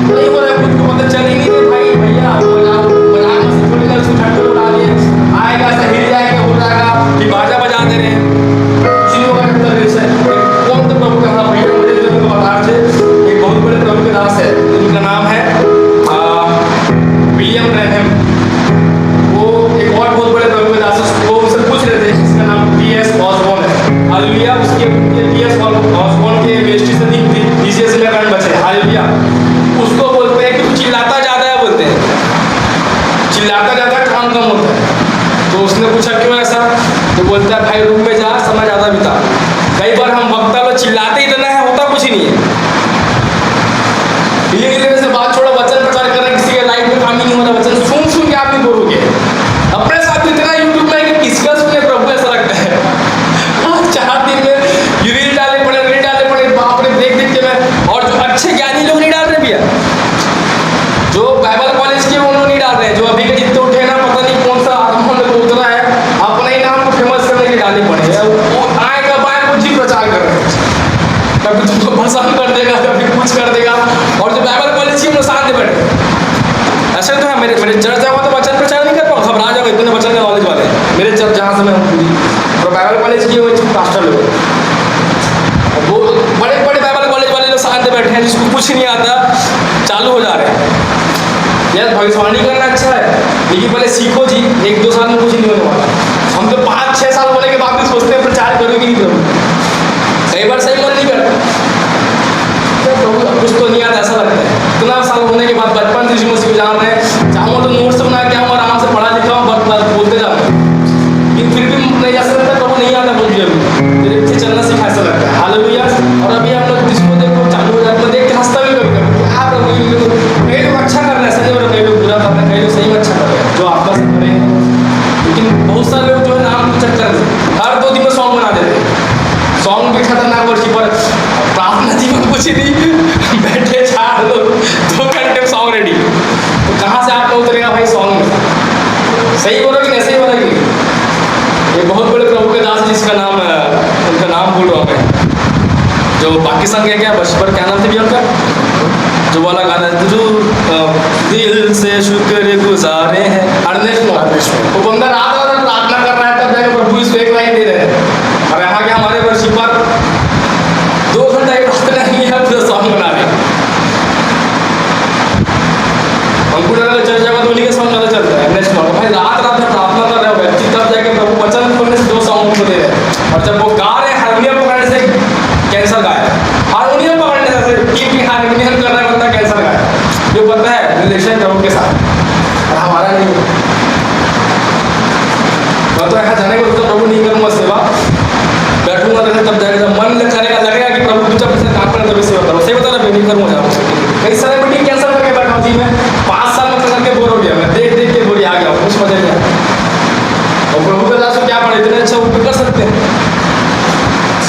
नहीं बोला, खुद को पता चल ही नहीं दे भाई, भैया मजाक मस्ती छोड़ेगा, उसको ठंड उड़ा दिए, आएगा सही जाएगा, हो जाएगा कि बाजा बजा दे रहे हैं। चीज़ों का कौन तो प्रभु का नाम भैया मुझे तो बता थे, एक बहुत बड़े प्रभु के दास है, उनका नाम है विलियम ब्रैनहम। वो एक और बहुत बड़े प्रभु के दास, वो उनसे पूछ रहे थे, इसका नाम टी.एस. ऑसबॉर्न है। हालेलुया। उसके टी.एस. ऑसबॉर्न के मिनिस्ट्री से डीसीएस में रन बचे। हालेलुया। उसको बोलते हैं कि तू चिल्लाता ज़्यादा है, बोलते हैं चिल्लाता ज़्यादा काम कम होता है। तो उसने पूछा क्यों ऐसा? तो बोलता है भाई रूम में जा, समय ज़्यादा बिता। कई बार हम वक्ता लोग चिल्लाते इतना है, होता कुछ ही नहीं है। धीरे धीरे से बात छोड़ो, वचन प्रचार कर रहे किसी के लाइफ में काम ही नहीं हो रहा, वचन सुन के आप नहीं बोलोगे। अपने साथ इतना यूट्यूब में कि किसका सुने प्रभु, ऐसा लगता है। 4 दिन में रील डाले पड़े, बाप रे, देख के मैं, और जो अच्छे ज्ञानी लोग नहीं डाल रहे भैया, बैठे। ऐसे तो है, मेरे चर्च जाऊँगा तो वचन प्रचार नहीं कर पाऊँ, घबरा जाऊँगा, इतने वचन के नॉलेज वाले मेरे चर्च जहाँ से मैं हूँ पूरी, और बाइबल कॉलेज किए हुए पास्टर लोग, वो बड़े बड़े बाइबल कॉलेज वाले लोग साथ बैठे हैं जिसको कुछ नहीं आता, चालू हो जा रहे हैं। यार भविष्यवाणी करना अच्छा है, लेकिन पहले सीखो जी, 1-2 साल में कुछ नहीं होने वाला। हम तो 5-6 साल होने के बाद भी सोचते हैं प्रचार करोगे नहीं करोगे, कई बार सही मन नहीं करता, प्रभु कुछ तो नहीं आता ऐसा लगता है। इतना साल होने के बाद बचपन से यीशु मसीह को जान रहे हैं, चाहूँ तो नोट्स बना के आऊँ, आराम से पढ़ा लिखा हूँ, बोलते जाऊँ, लेकिन फिर भी नहीं ऐसा लगता प्रभु नहीं आता मुझे, अभी मेरे पीछे चलना सीखा ऐसा लगता है। हालेलुया। और अभी हम लोग जिसको देखो चालू हो जाते हैं, देख के हंसता भी कभी कभी, क्या प्रभु ये लोग, कई लोग अच्छा कर रहे हैं, ऐसा नहीं हो रहा, कई लोग बुरा कर रहे हैं, कई लोग सही में अच्छा कर रहे हैं, जो आपका से करे हैं। लेकिन बहुत सारे लोग जो है नाम के चक्कर में हर 2 दिन में सॉन्ग बना देते हैं, सॉन्ग भी खतरनाक वर्षी पर प्रार्थना जीवन कुछ नहीं, बैठे 4 लोग 2 घंटे में सॉन्ग रेडी, तो कहाँ से आपका उतरेगा भाई सॉन्ग में? सही बोलो कि ऐसे ही बोलेगी? ये बहुत बड़े प्रभु के दास जिसका नाम, उनका नाम भूल रहा हूँ मैं, जो पाकिस्तान के क्या बशपर, क्या नाम था भैया उनका, जो वाला गाना जो दिल से शुक्र गुजारे हैं, अर्नेस्ट, वो बंदा रात रात प्रार्थना कर रहा है, तब जाके प्रभु इसको एक लाइन दे रहे हैं, और यहाँ के हमारे वर्षी पर 2 घंटा एक प्रार्थना नहीं है, फिर सॉन्ग बना रहे हैं। हमको लगा चर्च जाएगा तो उन्हीं के सॉन्ग ज़्यादा चलता है, नेक्स्ट भाई रात रात में प्रार्थना कर रहे हो व्यक्ति, तब जाके प्रभु वचन खोलने से 2 सॉन्ग को दे रहे हैं, और जब वो गा रहे हैं हारमोनियम पकड़ने से कैंसर गाया, हारमोनियम पकड़ने से कि हारमोनियम कर रहा है बंदा कैंसर गाया, जो पता है रिलेशन प्रभु के साथ, और हमारा नहीं है। मैं तो यहाँ जाने को तो प्रभु नहीं करूँगा सेवा, बैठूंगा तो तब जाएगा, जब मन करेगा लगेगा कि प्रभु तुझे पैसे काम करने तभी सेवा करो, सेवा तो नहीं करूँगा जाऊँ। कई सारे मीटिंग कैंसिल करके बैठा हूँ जी, मैं 5 साल में करके बोर हो गया, मैं देख देख के बोरी आ गया, कुछ मजा नहीं आया। और प्रभु के दास को क्या पड़े, इतने अच्छा वो कर सकते हैं,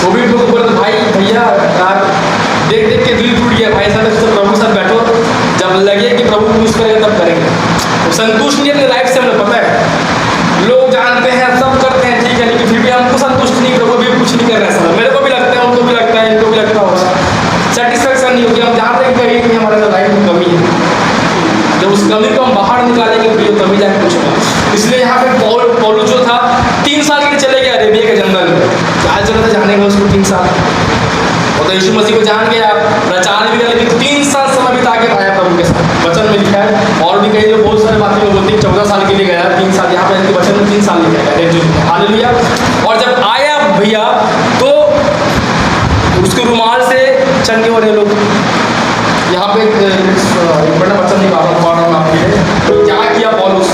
वो भी लोग बोलते भाई भैया यार, देख देख के दिल टूट गया भाई साहब, प्रभु के साथ बैठो, जब लगे कि प्रभु खुश करेगा तब करेंगे। संतुष्ट नहीं अपने लाइफ से, हमें पता है, लोग जानते हैं सब करते हैं ठीक है, लेकिन फिर भी हमको संतुष्ट नहीं, प्रभु भी कुछ नहीं कर रहे हैं, मेरे को भी लगता है, उनको भी लगता है, इनको भी लगता होगा, सेटिस्फेक्शन नहीं होगी। हम जानते हैं कहीं कि हमारे लाइफ में कमी है, जब उस कमी को हम बाहर निकालेंगे तो ये कमी जाके कुछ होगा। इसलिए यहाँ पे पौलुस जो था 3 साल के लिए चले गया अरेबिया के जंगल में, क्या जरूरत है जाने का उसको 3 साल, वो तो यीशु मसीह को जान गया, प्रचार भी किया, लेकिन 3 साल समय बिता के आया प्रभु के साथ, वचन में लिखा है। और भी कई लोग बहुत सारे बातें में बोलते हैं 14 साल के लिए गया, 3 साल, यहाँ पे वचन में 3 साल लिखा है, हालेलुया। और जब आया भैया तो उसके रुमाल से चंगे हो रहे लोग, यहाँ पे एक बड़ा वचन नहीं पढ़ रहा हूँ आपके लिए, तो क्या किया पौलुस,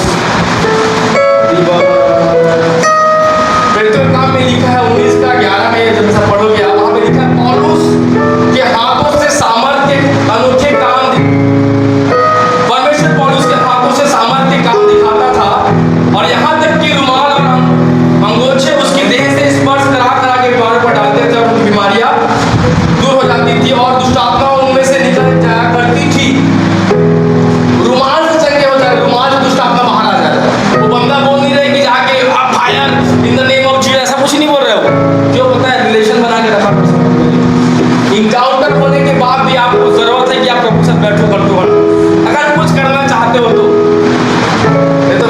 पवित्र काम में लिखा है 19:11 में, जब सब पढ़ोगे आप, वहाँ पे लिखा है पौलुस के हाथों से सामर्थ्य अनोखे काम, परमेश्वर पौलुस के हाथों से सामर्थ्य काम दिखाता था, और यहाँ तक कि रुमाल और अंगोछे उसकी देह से स्पर्श करा करा के बीमारों पर डालते थे, और उनकी बीमारियां दूर हो जाती थी, और दुष्ट आत्मा उनमें से निकल जाया करती थी। रुमाल से चंगे हो जाए, रुमाल से दुष्ट आत्मा बाहर आ जाए। वो बंदा बोल नहीं रहे कि जाके आप fire in the name of Jesus, ऐसा कुछ नहीं बोल रहे हो, क्यों पता है, रिलेशन बना के रखा। इनकाउंटर होने के बाद भी आपको जरूरत है कि आप प्रभु से बैठो करतो, अगर कुछ करना चाहते हो तो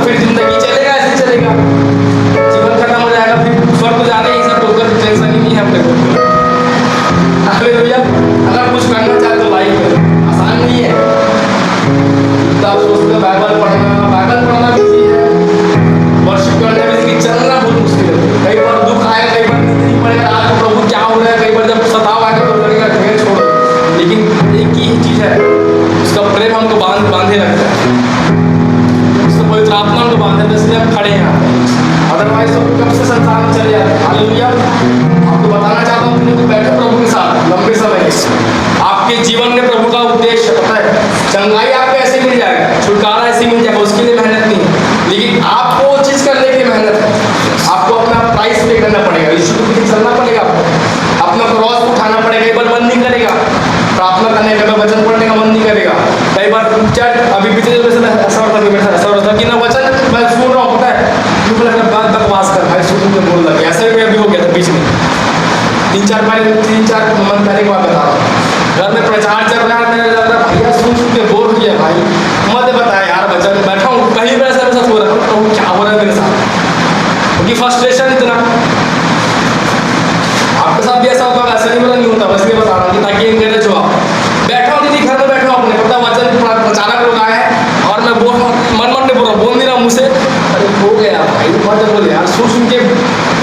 फिर जिंदगी चलेगा ऐसे चलेगा, जीवन खत्म हो जाएगा, फिर स्वर्ग जाने ही सब होकर टेंशन ही नहीं है अपने को। हालेलुया। अगर कुछ करना चाहते हो लाइफ में, आसान नहीं है, तो आप सोचते हो बाइबल पढ़ना भी है, वर्शिप करने में, लेकिन चलना बहुत मुश्किल है। कई बार दुख आएगा, कई बार नींद नहीं पड़ेगा, रात को प्रभु क्या हो रहा है, कई बार जब सताव आएगा तो लगेगा ढेर छोड़ो, लेकिन एक ही चीज़ है, उसका प्रेम हमको बांधे रखता है, उसका पवित्र आत्मा हमको बांधे रखता है, इसलिए हम खड़े हैं। अदरवाइज तो कब से संसार में चले जाते हैं। हालेलुया। आपको बताना चाहता हूँ कि बैठो प्रभु के साथ लंबे समय, आपके जीवन में प्रभु का उद्देश्य पता है, चंगाई आपको ऐसे मिल जाएगा, छुटकारा ऐसे मिल जाएगा, उसके लिए मेहनत नहीं है, लेकिन आपको वो चीज़ करने के लिए मेहनत है, आपको अपना प्राइस पे करना पड़ेगा, यीशु के पीछे चलना पड़ेगा, आपको अपना क्रॉस उठाना पड़ेगा। एक बार मन नहीं करेगा प्रार्थना करने का, वचन पढ़ने का मन नहीं करेगा, कई बार चर्च अभी पिछले ऐसा होता कि ना वचन मैं सुन रहा हूँ, पता है बात बकवास कर भाई, सुन के बोल रहा, ऐसे भी अभी हो गया था बीच में, 3-4 मंथ पहले की बात बता रहा हूँ, घर में प्रचार चल रहा है, मेरा भैया सुन के बोर हो गया भाई, फ्रस्ट्रेशन इतना। आपके साथ भी ऐसा होगा? ऐसा नहीं बोला नहीं होता, बस ये बता रहा हूँ ताकि इनकरेज हो आप। बैठा हूँ दीदी, घर में बैठा हूँ, अपने पता वचन अचानक लोग आए हैं और मैं बोल रहा हूँ, मन मन नहीं बोल रहा, बोल नहीं रहा मुँह से, अरे हो गया भाई मत बोले यार, सुन सुन के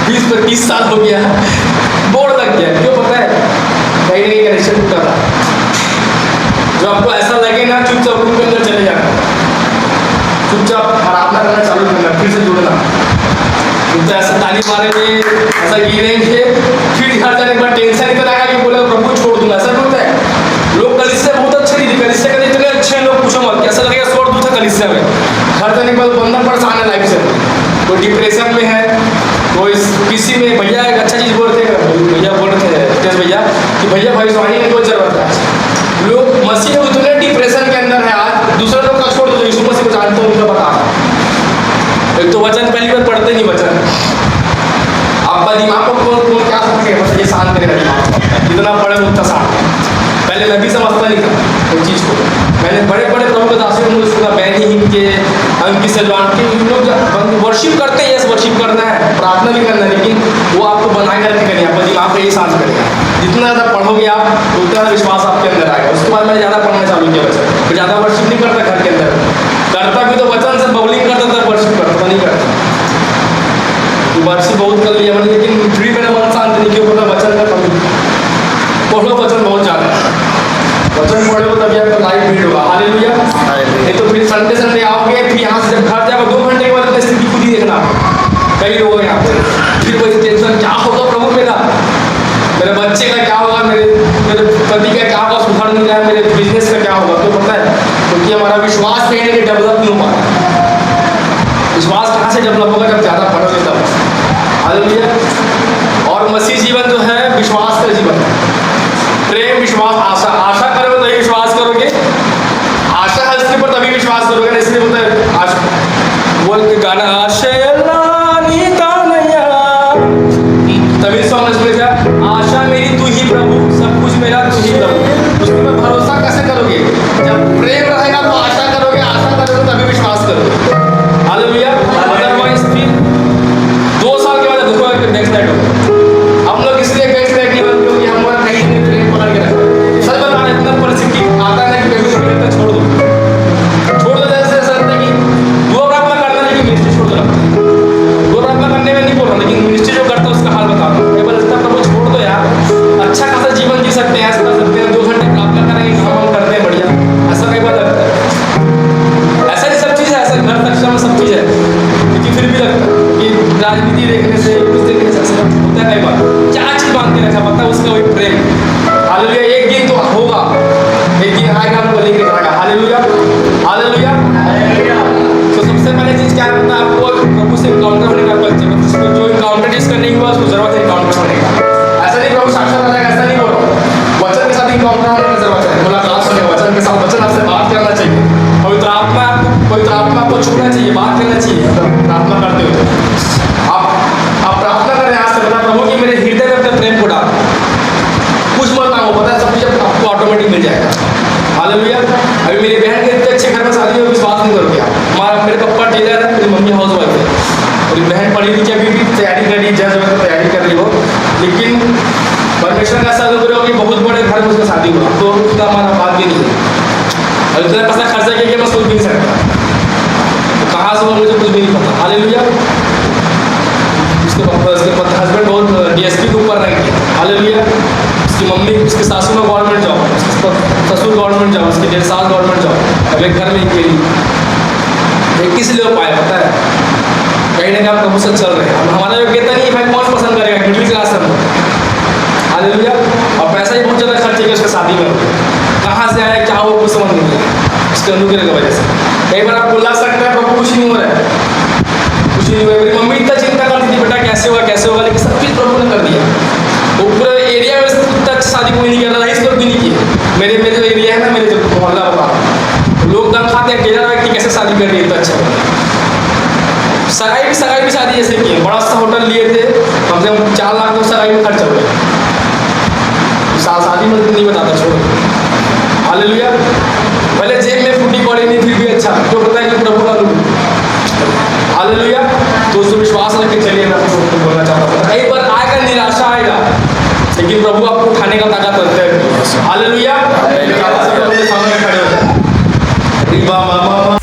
20-30 साल हो गया, बोर लग गया। क्यों पता है? कहीं ना कहीं कनेक्शन टूटा था। जो आपको ऐसा लगे ना, चुपचाप रूम के अंदर चले जाना, चुपचाप प्रार्थना करना चालू करना, फिर से जुड़ना। तो ऐसा ताली मारे में ऐसा गिरेंगे, फिर घर जाने के बाद टेंशन इतना आएगा कि बोले प्रभु छोड़ दूंगा। ऐसा होता है। लोग कलिसिया बहुत अच्छे नहीं थे, कलिसिया के इतने अच्छे लोग पूछो मत, कैसा लगेगा छोड़ दूँ था कलिसिया में। घर जाने के बाद बंधन परेशान है लाइफ से, कोई डिप्रेशन में है, कोई किसी में। भैया एक अच्छा चीज़ बोलते हैं, भैया बोल रहे थे तेज भैया कि भैया भविष्यवाणी की कोई जरूरत है। लोग मसीह उतने डिप्रेशन के अंदर है आज, दूसरे लोग का छोड़ दो, यीशु मसीह को जानते हो उनका बता रहा। एक तो वचन पहली बार पढ़ते नहीं, वचन आपका दिमाग को कौन क्या सकते हैं, मतलब ये शांत करेगा दिमाग को, जितना पढ़े उतना शांत। पहले मैं भी समझता नहीं था उस चीज़ को, मैंने बड़े बड़े प्रभु के दासियों को सुना, बैनी हिम के, अंकित सलमान के, लोग वर्शिप करते हैं, यस वर्शिप करना है, प्रार्थना भी करना है, लेकिन वो आपको बनाए करके करें, आपका दिमाग को यही शांत करेगा। जितना ज़्यादा पढ़ोगे आप, उतना विश्वास आपके अंदर आएगा। उसके बाद मैंने ज़्यादा पढ़ना चालू किया वचन, फिर ज़्यादा वर्शिप नहीं करता घर के अंदर, करता भी तो वचन से बबलिंग करता था, वर्शिप करता नहीं करता। वर्शिप बहुत कर लिया मैंने, लेकिन फिर मेरा मन शांत नहीं, क्यों पता? वचन का कमी। पढ़ो वचन बहुत ज़्यादा, वचन पढ़ो तभी आपका लाइफ बिल्ड होगा। हालेलुया। नहीं तो फिर संडे संडे आओगे, फिर यहाँ से जब घर जाओगे 2 घंटे के बाद अपनी स्थिति खुद ही देखना। कई लोग हैं यहाँ पे, फिर वही टेंशन, क्या होगा प्रभु मेरा, मेरे बच्चे का क्या होगा, मेरे पति का क्या होगा, सुधर नहीं रहा है, मेरे बिजनेस का क्या होगा। तो पता है, क्योंकि हमारा विश्वास कहीं ना कहीं डेवलप नहीं हो पा रहा। विश्वास कहाँ से डेवलप होगा? जब ज़्यादा पढ़ोगे तब। हालेलुया। और मसीह जीवन जो है विश्वास का जीवन है, प्रेम, विश्वास, आशा। आशा करोगे तभी विश्वास करोगे, आशा है इसके ऊपर तभी विश्वास करोगे ना। इसलिए बोलते हैं आशा, बोल के गाना तभी सॉन्ग इसमें क्या, आशा मेरी तू ही प्रभु, सब कुछ मेरा तू ही प्रभु। उसमें मैं भरोसा कैसे करोगे? जब प्रेम रहेगा तो आशा करोगे, आशा करोगे तभी विश्वास करोगे। हालेलुया। अदरवाइज फिर 2 साल के बाद देखो नेक्स्ट नाइट हो। हम लोग इसलिए नेक्स्ट नाइट नहीं बनते क्योंकि हमारा कहीं नहीं प्रेम पकड़ के रखा। सच बता रहे, इतना परिस्थिति आता है कि कभी छोड़ दो, छोड़ दो। जैसे ऐसा लगता है कि 2 प्रार्थना करना, लेकिन मिनिस्ट्री छोड़ दो। 2 प्रार्थना करने में नहीं बोल रहा, लेकिन मिनिस्ट्री जो करता है उसका हाल बता रहा हूँ। प्रभु छोड़ दो यार, अच्छा खासा जीवन जी सकते हैं, ऐसा कर सकते हैं, 2 घंटे प्रार्थना करेंगे, काम करते हैं बढ़िया, ऐसा कई बार लगता है। ऐसा नहीं सब चीज़ है, ऐसा घर तक में सब चीज़ है, लेकिन फिर भी लगता है कि राजनीति देखने से, कुछ देखने से ऐसा होता है कई बार। क्या चीज़ बांध के रखा पता है? उसका वही प्रेम। हालेलुया। एक दिन तो होगा, एक दिन आएगा, आपको लेके जाएगा। Hallelujah, hallelujah. तो सबसे पहले चीज़ क्या होता है? आपको प्रभु से इनकाउंटर होने का पता चलो। जो इनकाउंटर जिसका नहीं हुआ उसको जरूरत है इनकाउंटर होने का। ऐसा नहीं प्रभु साक्षात आ जाएगा, ऐसा नहीं बोल रहा हूँ। वचन के साथ इनकाउंटर होने की जरूरत है, मुलाकात होने, वचन के साथ, वचन आपसे बात करना चाहिए, पवित्र आत्मा को छूना चाहिए, बात करना चाहिए। प्रार्थना करते हो आप प्रार्थना करें, आज से बता प्रभु कि मेरे हृदय में अपने प्रेम को डाल, कुछ मत मांगो, पता है सब कुछ आपको ऑटोमेटिक मिल जाएगा। हालेलुया। अभी मेरी बहन के इतने अच्छे घर में शादी हो, विश्वास नहीं करोगे आप। मेरे पापा टेलर है, मेरी मम्मी हाउस वाइफ है, मेरी बहन पढ़ी लिखी अभी भी तैयारी कर रही है, जज वगैरह तैयारी कर रही हो, लेकिन परमेश्वर का ऐसा अनुग्रह हो कि बहुत बड़े घर में उसका शादी हुआ। तो उतना हमारा बात भी नहीं है, और इतना पैसा खर्चा किया कि मैं सोच भी नहीं सकता, तो कहाँ से वो मुझे कुछ भी नहीं पता। हालेलुया। उसके हस्बैंड बहुत DSP के ऊपर रैंक है। हालेलुया। उसकी मम्मी, उसके सासू में गवर्नमेंट जॉब, ससुर गवर्नमेंट जॉब, उसके 1.5 साल गवर्नमेंट जॉब, अब एक घर में अकेली। ये किस लिए हो पाया पता है? कहीं ना कहीं आप प्रभु से चल रहे हैं। हमारा योग्यता नहीं है भाई, कौन पसंद करेगा? मिडिल क्लास है। हालेलुया। और पैसा ही बहुत ज़्यादा खर्च किया उसके शादी में, कहाँ से आया क्या हो कुछ समझ नहीं आया, उसके अनुग्रह की वजह से। कई बार आप बुला सकते हैं प्रभु कुछ नहीं हो रहा है, कुछ नहीं हुआ। मेरी मम्मी इतना चिंता करती थी, बेटा कैसे होगा कैसे होगा, लेकिन सब चीज़ प्रभु ने कर दिया। वो पूरे एरिया में इतना अच्छा शादी कोई नहीं कर रहा, इस लोग भी नहीं किए। मेरे जो एरिया है ना, मेरे जो मोहल्ला होगा, लोग दम खाते हैं, टेलर व्यक्ति कैसे शादी कर रही है, तो अच्छा होगा। सगाई भी शादी ऐसे की, बड़ा सा होटल लिए थे, कम से कम 4 लाख तो सगाई में खर्च हो गया। शादी में नहीं बताता, छोड़ो। हालेलुया। भले जेब में फूटी पड़ी नहीं, फिर भी अच्छा, तो पता है कि प्रभु का रूप। हालेलुया। तो उसको विश्वास रख के चलिए ना। प्रभु आपको उठाने का ताकत रखता है। हालेलुया। सामने खड़े हो जाए।